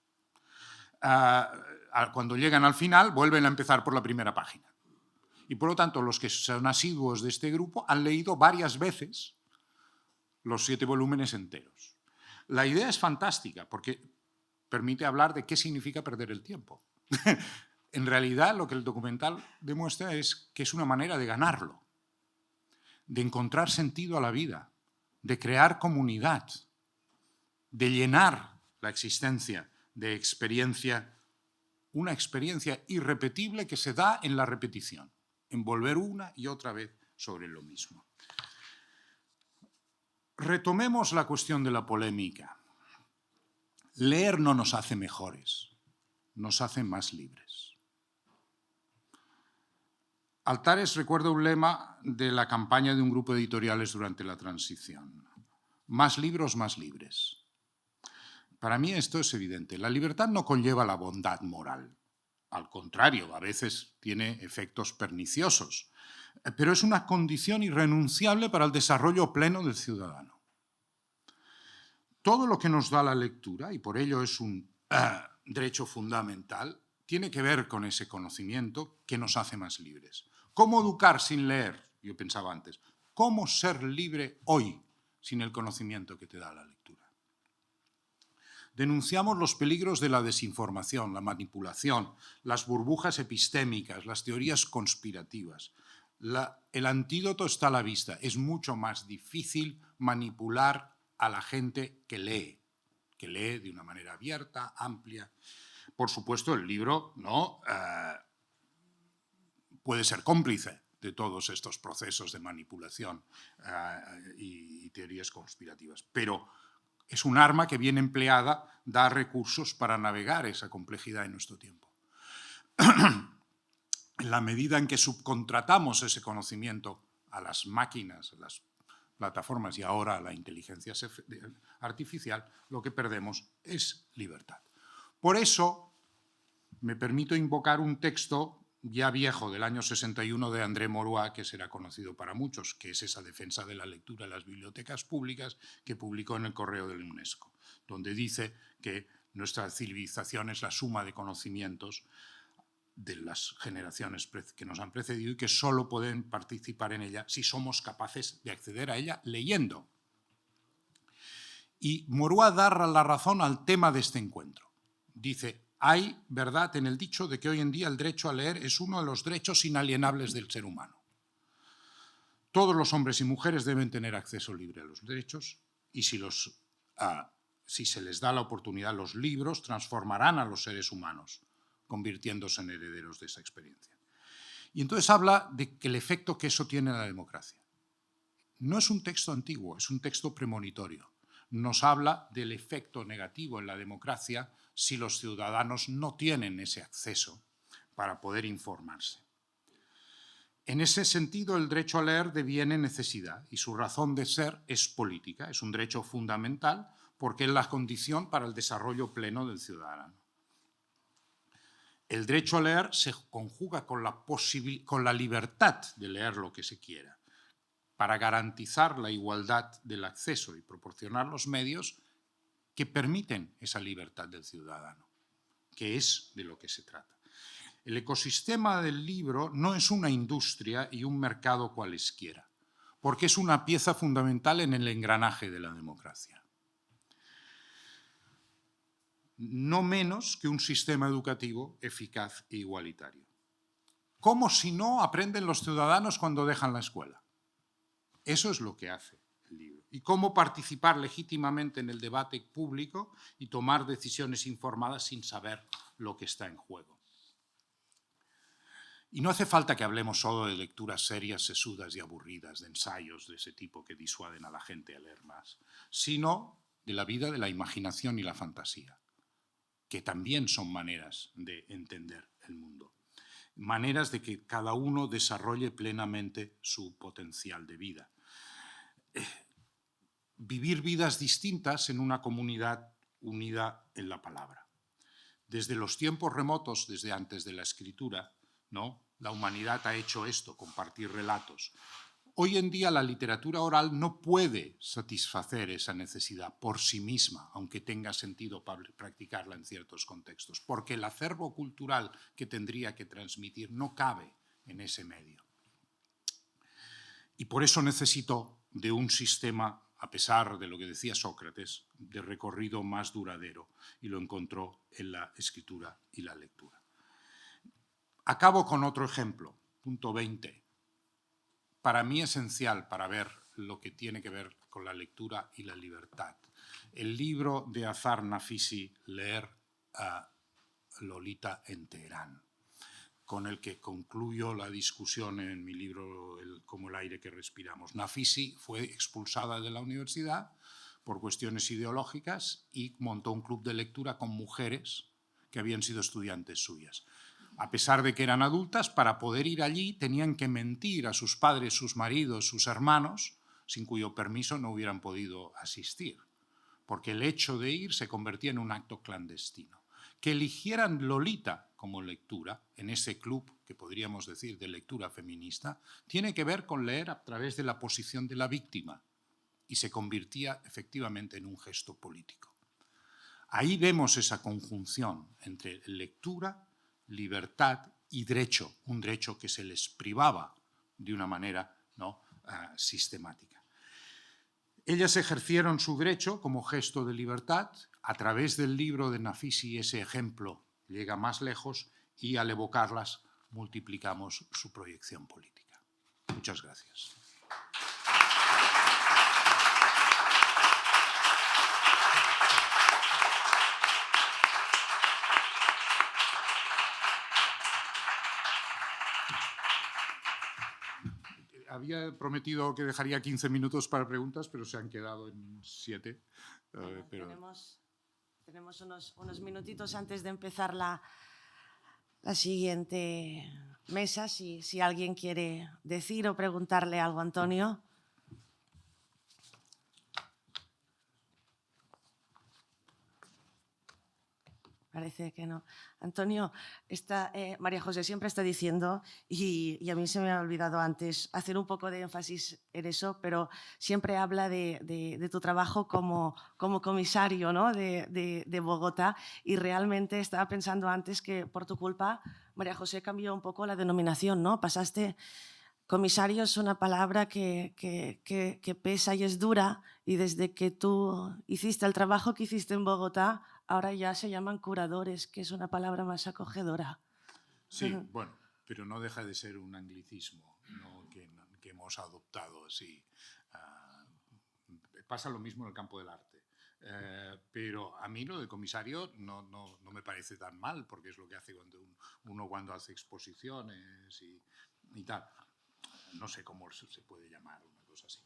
Cuando llegan al final, vuelven a empezar por la primera página. Y por lo tanto, los que son asiduos de este grupo han leído varias veces los 7 volúmenes enteros. La idea es fantástica, porque permite hablar de qué significa perder el tiempo. En realidad, lo que el documental demuestra es que es una manera de ganarlo, de encontrar sentido a la vida, de crear comunidad, de llenar la existencia de experiencia, una experiencia irrepetible que se da en la repetición, en volver una y otra vez sobre lo mismo. Retomemos la cuestión de la polémica. Leer no nos hace mejores, nos hace más libres. Altares recuerda un lema de la campaña de un grupo de editoriales durante la transición. Más libros, más libres. Para mí esto es evidente. La libertad no conlleva la bondad moral. Al contrario, a veces tiene efectos perniciosos. Pero es una condición irrenunciable para el desarrollo pleno del ciudadano. Todo lo que nos da la lectura, y por ello es un derecho fundamental, tiene que ver con ese conocimiento que nos hace más libres. ¿Cómo educar sin leer? Yo pensaba antes. ¿Cómo ser libre hoy sin el conocimiento que te da la lectura? Denunciamos los peligros de la desinformación, la manipulación, las burbujas epistémicas, las teorías conspirativas. El antídoto está a la vista. Es mucho más difícil manipular a la gente que lee de una manera abierta, amplia. Por supuesto, el libro no puede ser cómplice de todos estos procesos de manipulación y teorías conspirativas, pero es un arma que bien empleada da recursos para navegar esa complejidad en nuestro tiempo. En la medida en que subcontratamos ese conocimiento a las máquinas, a las plataformas y ahora a la inteligencia artificial, lo que perdemos es libertad. Por eso me permito invocar un texto ya viejo del año 61 de André Maurois, que será conocido para muchos, que es esa defensa de la lectura en las bibliotecas públicas que publicó en el Correo de la UNESCO, donde dice que nuestra civilización es la suma de conocimientos de las generaciones que nos han precedido y que solo pueden participar en ella si somos capaces de acceder a ella leyendo. Y Maurois da la razón al tema de este encuentro. Dice: hay verdad en el dicho de que hoy en día el derecho a leer es uno de los derechos inalienables del ser humano. Todos los hombres y mujeres deben tener acceso libre a los derechos y si se les da la oportunidad, los libros transformarán a los seres humanos, convirtiéndose en herederos de esa experiencia. Y entonces habla de que el efecto que eso tiene en la democracia. No es un texto antiguo, es un texto premonitorio. Nos habla del efecto negativo en la democracia si los ciudadanos no tienen ese acceso para poder informarse. En ese sentido, el derecho a leer deviene necesidad y su razón de ser es política. Es un derecho fundamental porque es la condición para el desarrollo pleno del ciudadano. El derecho a leer se conjuga con la libertad de leer lo que se quiera, para garantizar la igualdad del acceso y proporcionar los medios que permiten esa libertad del ciudadano, que es de lo que se trata. El ecosistema del libro no es una industria y un mercado cualesquiera, porque es una pieza fundamental en el engranaje de la democracia. No menos que un sistema educativo eficaz e igualitario. ¿Cómo si no aprenden los ciudadanos cuando dejan la escuela? Eso es lo que hace el libro. Y cómo participar legítimamente en el debate público y tomar decisiones informadas sin saber lo que está en juego. Y no hace falta que hablemos solo de lecturas serias, sesudas y aburridas, de ensayos de ese tipo que disuaden a la gente a leer más, sino de la vida de la imaginación y la fantasía, que también son maneras de entender el mundo. Maneras de que cada uno desarrolle plenamente su potencial de vida. Vivir vidas distintas en una comunidad unida en la palabra. Desde los tiempos remotos, desde antes de la escritura, ¿no? La humanidad ha hecho esto, compartir relatos. Hoy en día la literatura oral no puede satisfacer esa necesidad por sí misma, aunque tenga sentido practicarla en ciertos contextos, porque el acervo cultural que tendría que transmitir no cabe en ese medio. Y por eso necesitó de un sistema a pesar de lo que decía Sócrates, de recorrido más duradero, y lo encontró en la escritura y la lectura. Acabo con otro ejemplo, punto 20. Para mí esencial para ver lo que tiene que ver con la lectura y la libertad. El libro de Azar Nafisi, Leer a Lolita en Teherán, con el que concluyo la discusión en mi libro Como el aire que respiramos. Nafisi fue expulsada de la universidad por cuestiones ideológicas y montó un club de lectura con mujeres que habían sido estudiantes suyas. A pesar de que eran adultas, para poder ir allí tenían que mentir a sus padres, sus maridos, sus hermanos, sin cuyo permiso no hubieran podido asistir, porque el hecho de ir se convertía en un acto clandestino. Que eligieran Lolita como lectura en ese club, que podríamos decir de lectura feminista, tiene que ver con leer a través de la posición de la víctima y se convertía efectivamente en un gesto político. Ahí vemos esa conjunción entre lectura, libertad y derecho, un derecho que se les privaba de una manera sistemática. Ellas ejercieron su derecho como gesto de libertad. A través del libro de Nafisi ese ejemplo llega más lejos y al evocarlas multiplicamos su proyección política. Muchas gracias. Había prometido que dejaría 15 minutos para preguntas, pero se han quedado en 7. Tenemos unos minutitos antes de empezar la siguiente mesa, si alguien quiere decir o preguntarle algo a Antonio. Parece que no. Antonio, María José siempre está diciendo, y a mí se me ha olvidado antes, hacer un poco de énfasis en eso, pero siempre habla de tu trabajo como comisario, ¿no? de Bogotá, y realmente estaba pensando antes que por tu culpa, María José cambió un poco la denominación, ¿no? Pasaste... Comisario es una palabra que pesa y es dura, y desde que tú hiciste el trabajo que hiciste en Bogotá, ahora ya se llaman curadores, que es una palabra más acogedora. Sí, bueno, pero no deja de ser un anglicismo, ¿no? que hemos adoptado así. Pasa lo mismo en el campo del arte. Pero a mí lo de comisario no me parece tan mal, porque es lo que hace uno cuando hace exposiciones y tal. No sé cómo se puede llamar una cosa así,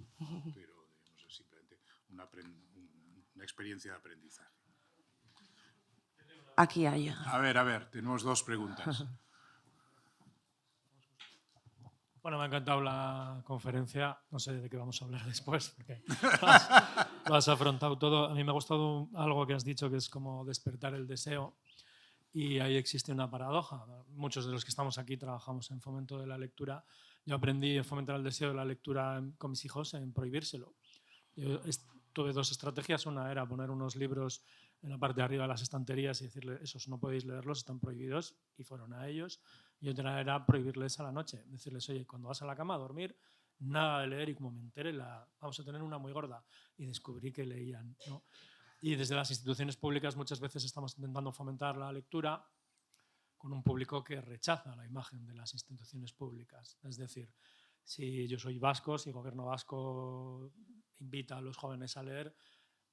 pero digamos, es simplemente una experiencia de aprendizaje. Aquí hay. A ver, tenemos 2 preguntas. Bueno, me ha encantado la conferencia. No sé de qué vamos a hablar después, porque lo has afrontado todo. A mí me ha gustado algo que has dicho, que es como despertar el deseo. Y ahí existe una paradoja. Muchos de los que estamos aquí trabajamos en fomento de la lectura. Yo aprendí a fomentar el deseo de la lectura con mis hijos en prohibírselo. Yo tuve 2 estrategias. Una era poner unos libros en la parte de arriba de las estanterías y decirles, esos no podéis leerlos, están prohibidos, y fueron a ellos. Y otra era prohibirles a la noche, decirles, oye, cuando vas a la cama a dormir, nada de leer. Y como me enteré, vamos a tener una muy gorda, y descubrí que leían, ¿no? Y desde las instituciones públicas muchas veces estamos intentando fomentar la lectura con un público que rechaza la imagen de las instituciones públicas. Es decir, si yo soy vasco, si el gobierno vasco invita a los jóvenes a leer,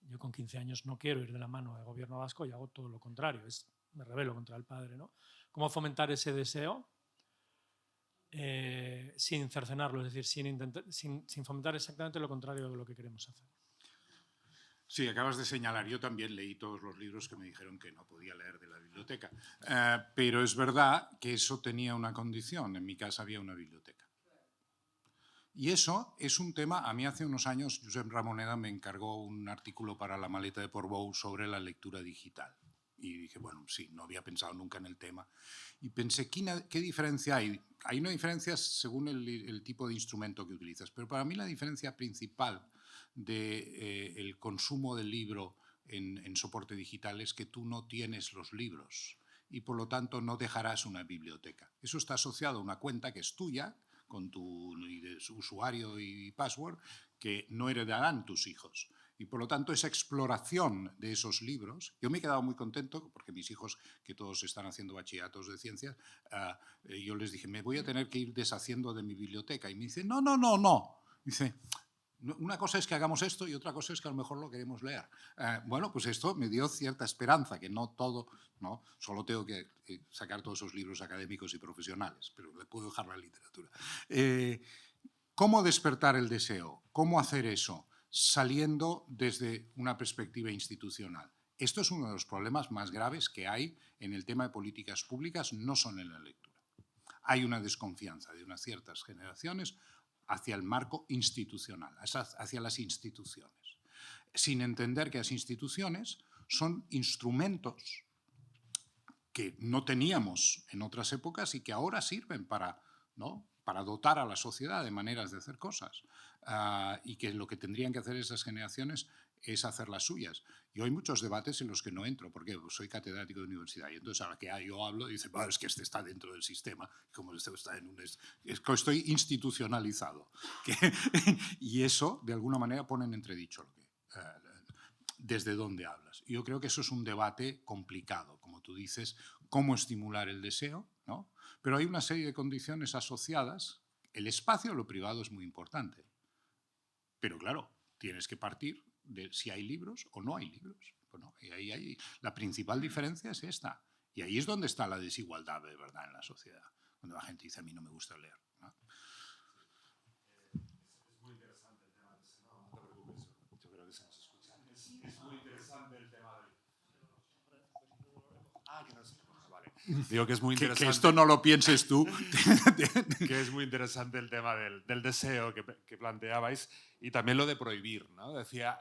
yo con 15 años no quiero ir de la mano del gobierno vasco y hago todo lo contrario, me rebelo contra el padre, ¿no? ¿Cómo fomentar ese deseo sin cercenarlo, es decir, sin fomentar exactamente lo contrario de lo que queremos hacer? Sí, acabas de señalar, yo también leí todos los libros que me dijeron que no podía leer de la biblioteca, pero es verdad que eso tenía una condición, en mi casa había una biblioteca. Y eso es un tema, a mí hace unos años Josep Ramoneda me encargó un artículo para La Maleta de Portbou sobre la lectura digital. Y dije, bueno, sí, no había pensado nunca en el tema. Y pensé, ¿qué diferencia hay? Hay una diferencia según el tipo de instrumento que utilizas, pero para mí la diferencia principal del consumo del libro en soporte digital es que tú no tienes los libros y por lo tanto no dejarás una biblioteca. Eso está asociado a una cuenta que es tuya, con tu usuario y password, que no heredarán tus hijos. Y por lo tanto, esa exploración de esos libros, yo me he quedado muy contento porque mis hijos, que todos están haciendo bachilleratos de ciencias, yo les dije, me voy a tener que ir deshaciendo de mi biblioteca. Y me dice, no, no, no, no. Dice, una cosa es que hagamos esto y otra cosa es que a lo mejor lo queremos leer. Bueno, pues esto me dio cierta esperanza, que no todo, ¿no? Solo tengo que sacar todos esos libros académicos y profesionales, pero le puedo dejar la literatura. ¿Cómo despertar el deseo? ¿Cómo hacer eso? Saliendo desde una perspectiva institucional. Esto es uno de los problemas más graves que hay en el tema de políticas públicas, no son en la lectura. Hay una desconfianza de unas ciertas generaciones hacia el marco institucional, hacia las instituciones, sin entender que las instituciones son instrumentos que no teníamos en otras épocas y que ahora sirven para, ¿no?, para dotar a la sociedad de maneras de hacer cosas, y que lo que tendrían que hacer esas generaciones es hacer las suyas. Yo hay muchos debates en los que no entro, porque soy catedrático de universidad, y entonces a la que yo hablo, dice, es que este está dentro del sistema, como este está en un... Estoy institucionalizado. Y eso, de alguna manera, pone en entredicho lo que, desde dónde hablas. Yo creo que eso es un debate complicado, como tú dices, cómo estimular el deseo, ¿no? Pero hay una serie de condiciones asociadas. El espacio, lo privado, es muy importante. Pero claro, tienes que partir de si hay libros o no hay libros. Bueno, y ahí la principal diferencia es esta. Y ahí es donde está la desigualdad de verdad en la sociedad. Cuando la gente dice, a mí no me gusta leer, ¿no? Es muy interesante el tema del... No, no te preocupes, yo creo que se nos escucha. Es muy interesante el tema del... que no se escucha, vale. Digo que es muy interesante... Que esto no lo pienses tú. Que es muy interesante el tema del deseo que planteabais y también lo de prohibir, ¿no? Decía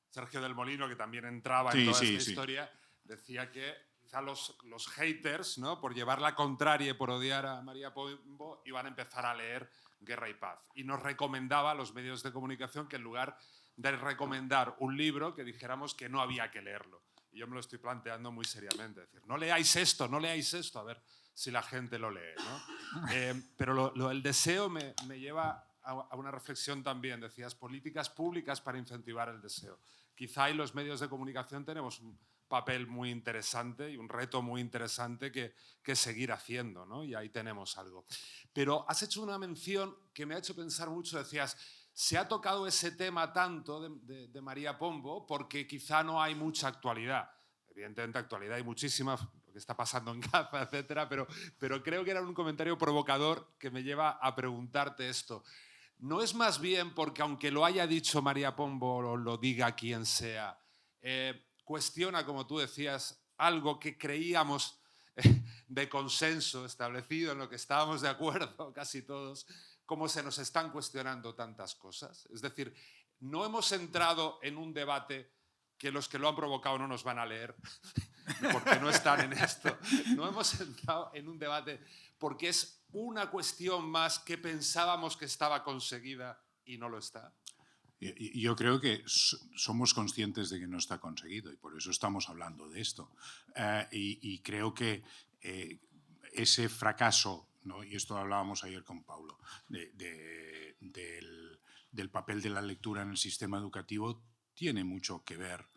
Sergio del Molino, que también entraba en toda esta historia, decía que quizá los haters, ¿no?, por llevar la contraria y por odiar a María Pombo, iban a empezar a leer Guerra y Paz. Y nos recomendaba a los medios de comunicación que en lugar de recomendar un libro, que dijéramos que no había que leerlo. Y yo me lo estoy planteando muy seriamente. Es decir, no leáis esto, a ver si la gente lo lee, ¿no? Pero el deseo me lleva a una reflexión también. Decías, políticas públicas para incentivar el deseo. Quizá ahí los medios de comunicación tenemos un papel muy interesante y un reto muy interesante que seguir haciendo, ¿no? Y ahí tenemos algo. Pero has hecho una mención que me ha hecho pensar mucho. Decías, se ha tocado ese tema tanto de María Pombo porque quizá no hay mucha actualidad. Evidentemente, actualidad hay muchísima, lo que está pasando en Gaza, etcétera, pero creo que era un comentario provocador que me lleva a preguntarte esto. ¿No es más bien porque, aunque lo haya dicho María Pombo o lo diga quien sea, cuestiona, como tú decías, algo que creíamos de consenso establecido, en lo que estábamos de acuerdo casi todos, cómo se nos están cuestionando tantas cosas? Es decir, no hemos entrado en un debate que los que lo han provocado no nos van a leer, porque no están en esto. No hemos entrado en un debate porque es una cuestión más que pensábamos que estaba conseguida y no lo está. Yo creo que somos conscientes de que no está conseguido y por eso estamos hablando de esto. Y creo que ese fracaso, ¿no?, y esto lo hablábamos ayer con Paulo, del papel de la lectura en el sistema educativo, tiene mucho que ver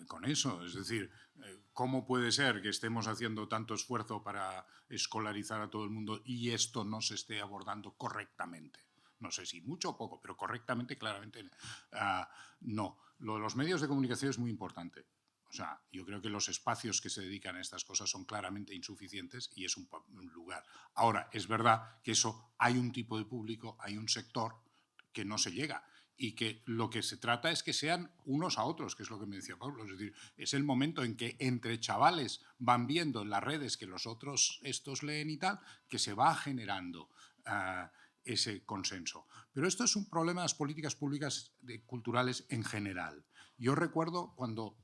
con eso. Es decir, ¿cómo puede ser que estemos haciendo tanto esfuerzo para escolarizar a todo el mundo y esto no se esté abordando correctamente? No sé si mucho o poco, pero correctamente, claramente no. Lo de los medios de comunicación es muy importante. O sea, yo creo que los espacios que se dedican a estas cosas son claramente insuficientes y es un lugar. Ahora, es verdad que eso hay un tipo de público, hay un sector que no se llega y que lo que se trata es que sean unos a otros, que es lo que me decía Pablo. Es decir, es el momento en que entre chavales van viendo en las redes que los otros estos leen y tal, que se va generando ese consenso. Pero esto es un problema de las políticas públicas culturales en general. Yo recuerdo cuando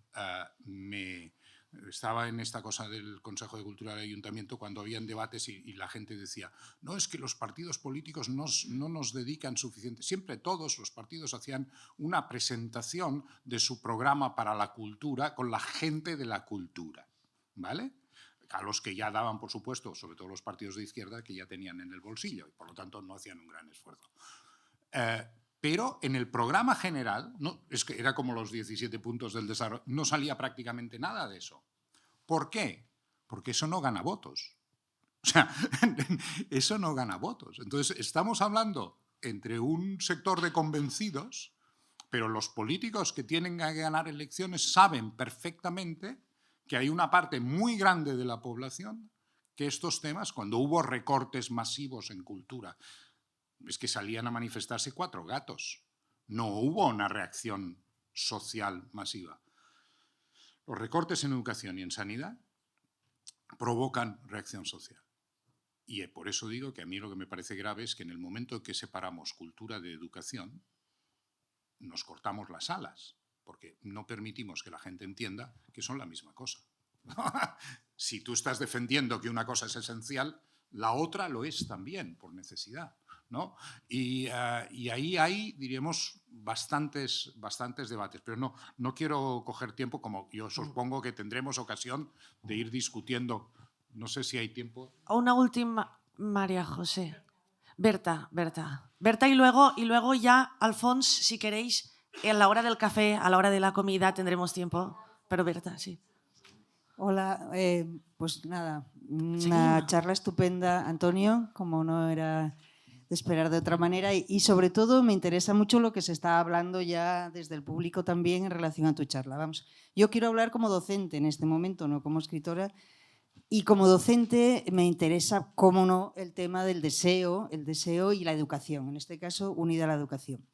estaba en esta cosa del Consejo de Cultura del Ayuntamiento, cuando habían debates y la gente decía, no, es que los partidos políticos no nos dedican suficiente. Siempre todos los partidos hacían una presentación de su programa para la cultura con la gente de la cultura, ¿vale? A los que ya daban, por supuesto, sobre todo los partidos de izquierda, que ya tenían en el bolsillo y por lo tanto no hacían un gran esfuerzo. Pero en el programa general, no, es que era como los 17 puntos del desarrollo, no salía prácticamente nada de eso. ¿Por qué? Porque eso no gana votos. O sea, eso no gana votos. Entonces, estamos hablando entre un sector de convencidos, pero los políticos que tienen que ganar elecciones saben perfectamente que hay una parte muy grande de la población que estos temas, cuando hubo recortes masivos en cultura, es que salían a manifestarse 4 gatos. No hubo una reacción social masiva. Los recortes en educación y en sanidad provocan reacción social. Y por eso digo que a mí lo que me parece grave es que en el momento en que separamos cultura de educación, nos cortamos las alas, porque no permitimos que la gente entienda que son la misma cosa. Si tú estás defendiendo que una cosa es esencial, la otra lo es también, por necesidad, ¿no? Y ahí hay, diríamos, bastantes debates, pero no quiero coger tiempo, como yo supongo que tendremos ocasión de ir discutiendo. No sé si hay tiempo. Una última, María José. Berta y luego ya, Alfons, si queréis, a la hora del café, a la hora de la comida tendremos tiempo. Pero Berta, sí. Hola, pues nada, una Seguimos. charla estupenda, Antonio, como no era de esperar de otra manera, y sobre todo me interesa mucho lo que se está hablando ya desde el público también en relación a tu charla. Vamos, yo quiero hablar como docente en este momento, no como escritora, y como docente me interesa, cómo no, el tema del deseo y la educación, en este caso unida a la educación.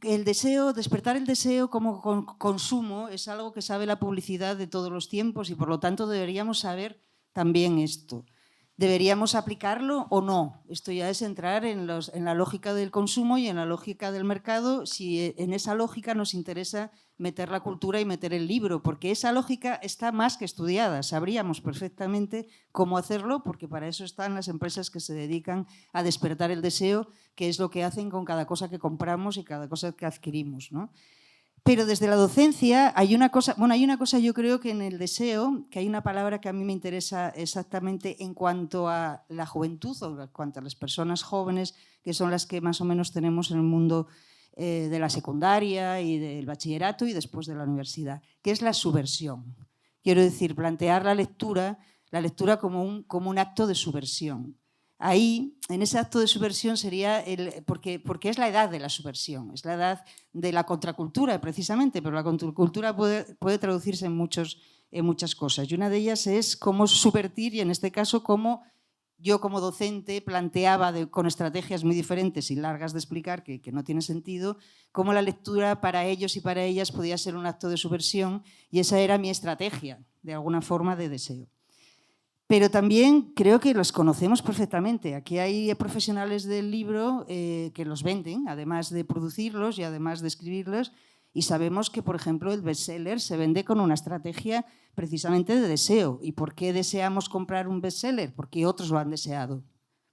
El deseo, despertar el deseo como consumo es algo que sabe la publicidad de todos los tiempos y por lo tanto deberíamos saber también esto. ¿Deberíamos aplicarlo o no? Esto ya es entrar en la lógica del consumo y en la lógica del mercado, si en esa lógica nos interesa meter la cultura y meter el libro, porque esa lógica está más que estudiada. Sabríamos perfectamente cómo hacerlo, porque para eso están las empresas que se dedican a despertar el deseo, que es lo que hacen con cada cosa que compramos y cada cosa que adquirimos, ¿no? Pero desde la docencia hay una cosa yo creo que en el deseo, que hay una palabra que a mí me interesa exactamente en cuanto a la juventud o en cuanto a las personas jóvenes, que son las que más o menos tenemos en el mundo de la secundaria y del bachillerato y después de la universidad, que es la subversión. Quiero decir, plantear la lectura como un acto de subversión. Ahí, en ese acto de subversión sería, porque es la edad de la subversión, es la edad de la contracultura precisamente, pero la contracultura puede traducirse en muchas cosas. Y una de ellas es cómo subvertir, y en este caso cómo yo como docente planteaba con estrategias muy diferentes y largas de explicar, que no tiene sentido, cómo la lectura para ellos y para ellas podía ser un acto de subversión, y esa era mi estrategia, de alguna forma, de deseo. Pero también creo que los conocemos perfectamente. Aquí hay profesionales del libro que los venden, además de producirlos y además de escribirlos, y sabemos que, por ejemplo, el bestseller se vende con una estrategia precisamente de deseo. ¿Y por qué deseamos comprar un bestseller? Porque otros lo han deseado,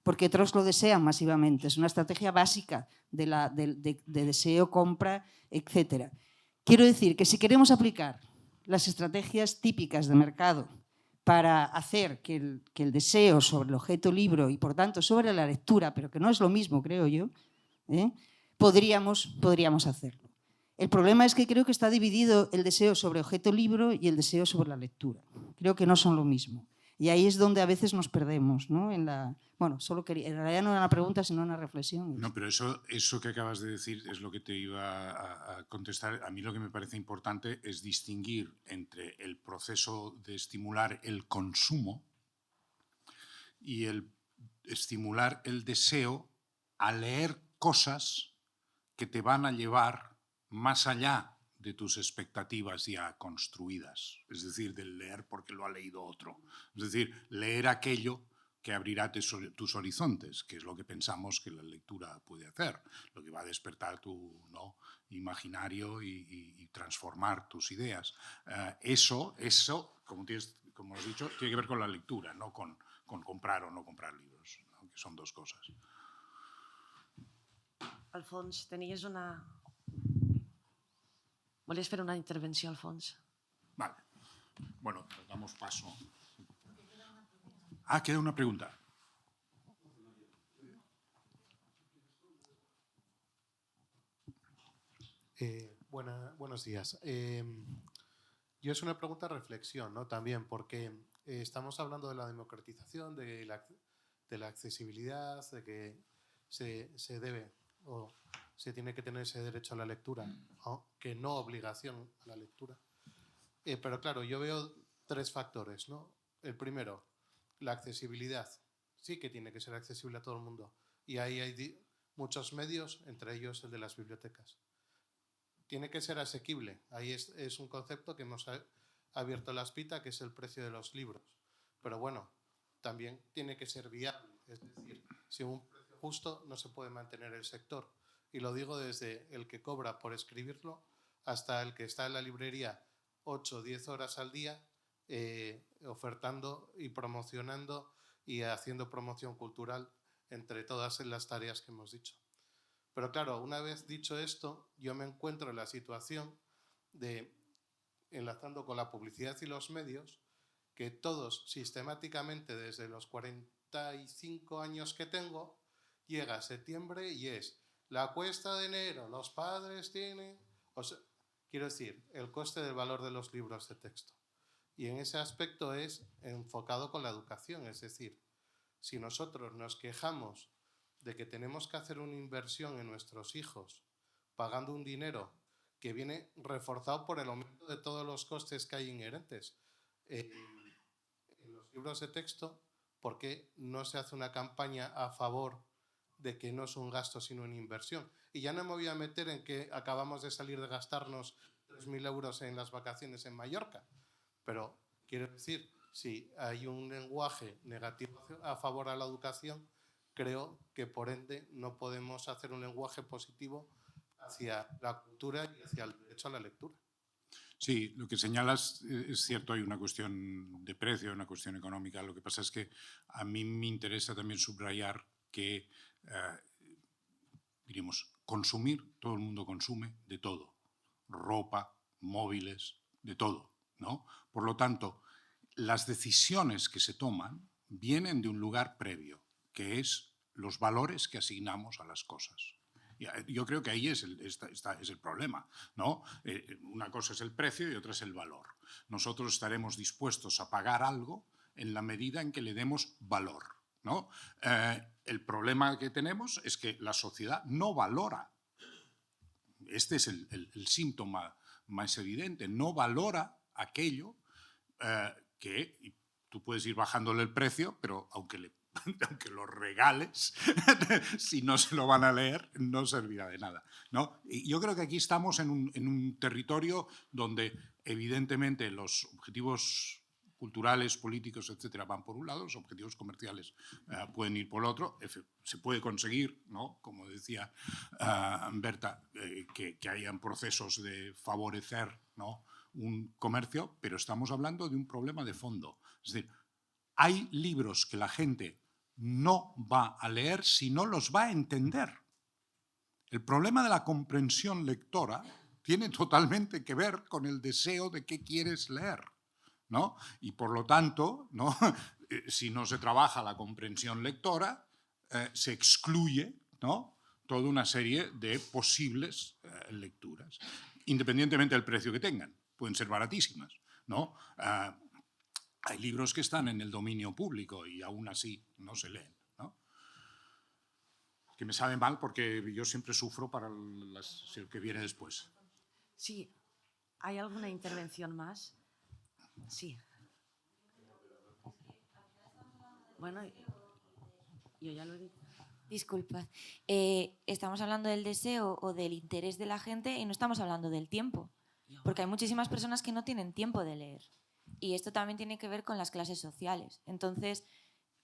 porque otros lo desean masivamente. Es una estrategia básica de deseo, compra, etc. Quiero decir que si queremos aplicar las estrategias típicas de mercado para hacer que el deseo sobre el objeto libro y, por tanto, sobre la lectura, pero que no es lo mismo, creo yo, podríamos hacerlo. El problema es que creo que está dividido el deseo sobre objeto libro y el deseo sobre la lectura. Creo que no son lo mismo. Y ahí es donde a veces nos perdemos, ¿no? Solo quería, en realidad no era una pregunta, sino una reflexión. No, pero eso que acabas de decir es lo que te iba a contestar. A mí lo que me parece importante es distinguir entre el proceso de estimular el consumo y el estimular el deseo a leer cosas que te van a llevar más allá de tus expectativas ya construidas. Es decir, del leer porque lo ha leído otro. Es decir, leer aquello que abrirá tus horizontes, que es lo que pensamos que la lectura puede hacer, lo que va a despertar tu imaginario y transformar tus ideas. Eso como has dicho, tiene que ver con la lectura, no con comprar o no comprar libros, ¿no? Que son dos cosas. Alfons, tenías una... ¿Volies fer una intervenció, Alfons? Vale. Bueno, damos paso. Queda una pregunta. Buenos días. Yo es una pregunta de reflexión, ¿no? También, porque estamos hablando de la democratización, de la accesibilidad, de que se debe o se tiene que tener ese derecho a la lectura, que no obligación a la lectura. Pero claro, yo veo 3 factores, ¿no? El primero, la accesibilidad. Sí que tiene que ser accesible a todo el mundo. Y ahí hay muchos medios, entre ellos el de las bibliotecas. Tiene que ser asequible. Ahí es un concepto que hemos abierto la espita, que es el precio de los libros. Pero bueno, también tiene que ser viable. Es decir, si un precio justo no se puede mantener el sector. Y lo digo desde el que cobra por escribirlo hasta el que está en la librería 8 o 10 horas al día ofertando y promocionando y haciendo promoción cultural entre todas las tareas que hemos dicho. Pero claro, una vez dicho esto, yo me encuentro en la situación de, enlazando con la publicidad y los medios, que todos sistemáticamente desde los 45 años que tengo, llega septiembre y es la cuesta de enero, los padres tienen... O sea, quiero decir, el coste del valor de los libros de texto. Y en ese aspecto es enfocado con la educación, es decir, si nosotros nos quejamos de que tenemos que hacer una inversión en nuestros hijos pagando un dinero que viene reforzado por el aumento de todos los costes que hay inherentes en los libros de texto, ¿por qué no se hace una campaña a favor de que no es un gasto sino una inversión? Y ya no me voy a meter en que acabamos de salir de gastarnos 3.000 euros en las vacaciones en Mallorca, pero quiero decir, si hay un lenguaje negativo a favor a la educación, creo que por ende no podemos hacer un lenguaje positivo hacia la cultura y hacia el derecho a la lectura. Sí, lo que señalas es cierto, hay una cuestión de precio, una cuestión económica. Lo que pasa es que a mí me interesa también subrayar que, diríamos, consumir, todo el mundo consume de todo, ropa, móviles, de todo, ¿no? Por lo tanto, las decisiones que se toman vienen de un lugar previo, que es los valores que asignamos a las cosas. Yo creo que ahí es el problema, ¿no? Una cosa es el precio y otra es el valor. Nosotros estaremos dispuestos a pagar algo en la medida en que le demos valor, ¿no? El problema que tenemos es que la sociedad no valora. Este es el síntoma más evidente. No valora aquello que tú puedes ir bajándole el precio, pero aunque lo regales, si no se lo van a leer, no servirá de nada, ¿no? Y yo creo que aquí estamos en un territorio donde evidentemente los objetivos culturales, políticos, etcétera, van por un lado, los objetivos comerciales pueden ir por otro. Se puede conseguir, ¿no? Como decía Berta, que hayan procesos de favorecer, ¿no?, un comercio, pero estamos hablando de un problema de fondo. Es decir, hay libros que la gente no va a leer si no los va a entender. El problema de la comprensión lectora tiene totalmente que ver con el deseo de qué quieres leer, ¿no? Y por lo tanto, ¿no?, si no se trabaja la comprensión lectora, se excluye, ¿no?, toda una serie de posibles lecturas, independientemente del precio que tengan. Pueden ser baratísimas, ¿no? Hay libros que están en el dominio público y aún así no se leen, ¿no? Que me sabe mal porque yo siempre sufro para el que viene después. Sí. ¿Hay alguna intervención más? Sí. Bueno, yo ya lo he dicho. Disculpa. Estamos hablando del deseo o del interés de la gente y no estamos hablando del tiempo. Porque hay muchísimas personas que no tienen tiempo de leer. Y esto también tiene que ver con las clases sociales. Entonces,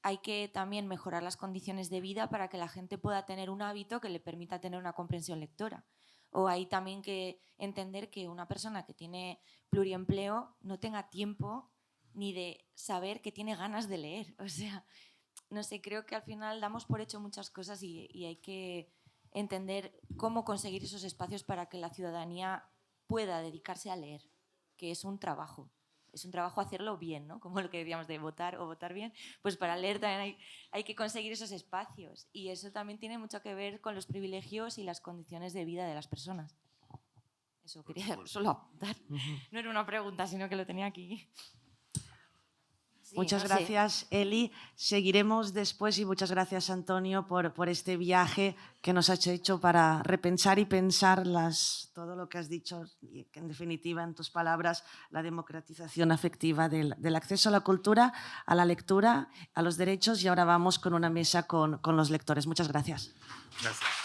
hay que también mejorar las condiciones de vida para que la gente pueda tener un hábito que le permita tener una comprensión lectora. O hay también que entender que una persona que tiene pluriempleo no tenga tiempo ni de saber que tiene ganas de leer. O sea, no sé, creo que al final damos por hecho muchas cosas y hay que entender cómo conseguir esos espacios para que la ciudadanía pueda dedicarse a leer, que es un trabajo. Es un trabajo hacerlo bien, ¿no? Como lo que decíamos de votar o votar bien, pues para leer también hay que conseguir esos espacios. Y eso también tiene mucho que ver con los privilegios y las condiciones de vida de las personas. Eso quería solo apuntar. No era una pregunta, sino que lo tenía aquí. Sí, Muchas no sé. gracias, Eli. Seguiremos después y muchas gracias, Antonio, por este viaje que nos has hecho para repensar y pensar todo lo que has dicho y que, en definitiva, en tus palabras, la democratización afectiva del acceso a la cultura, a la lectura, a los derechos, y ahora vamos con una mesa con los lectores. Muchas gracias. Gracias.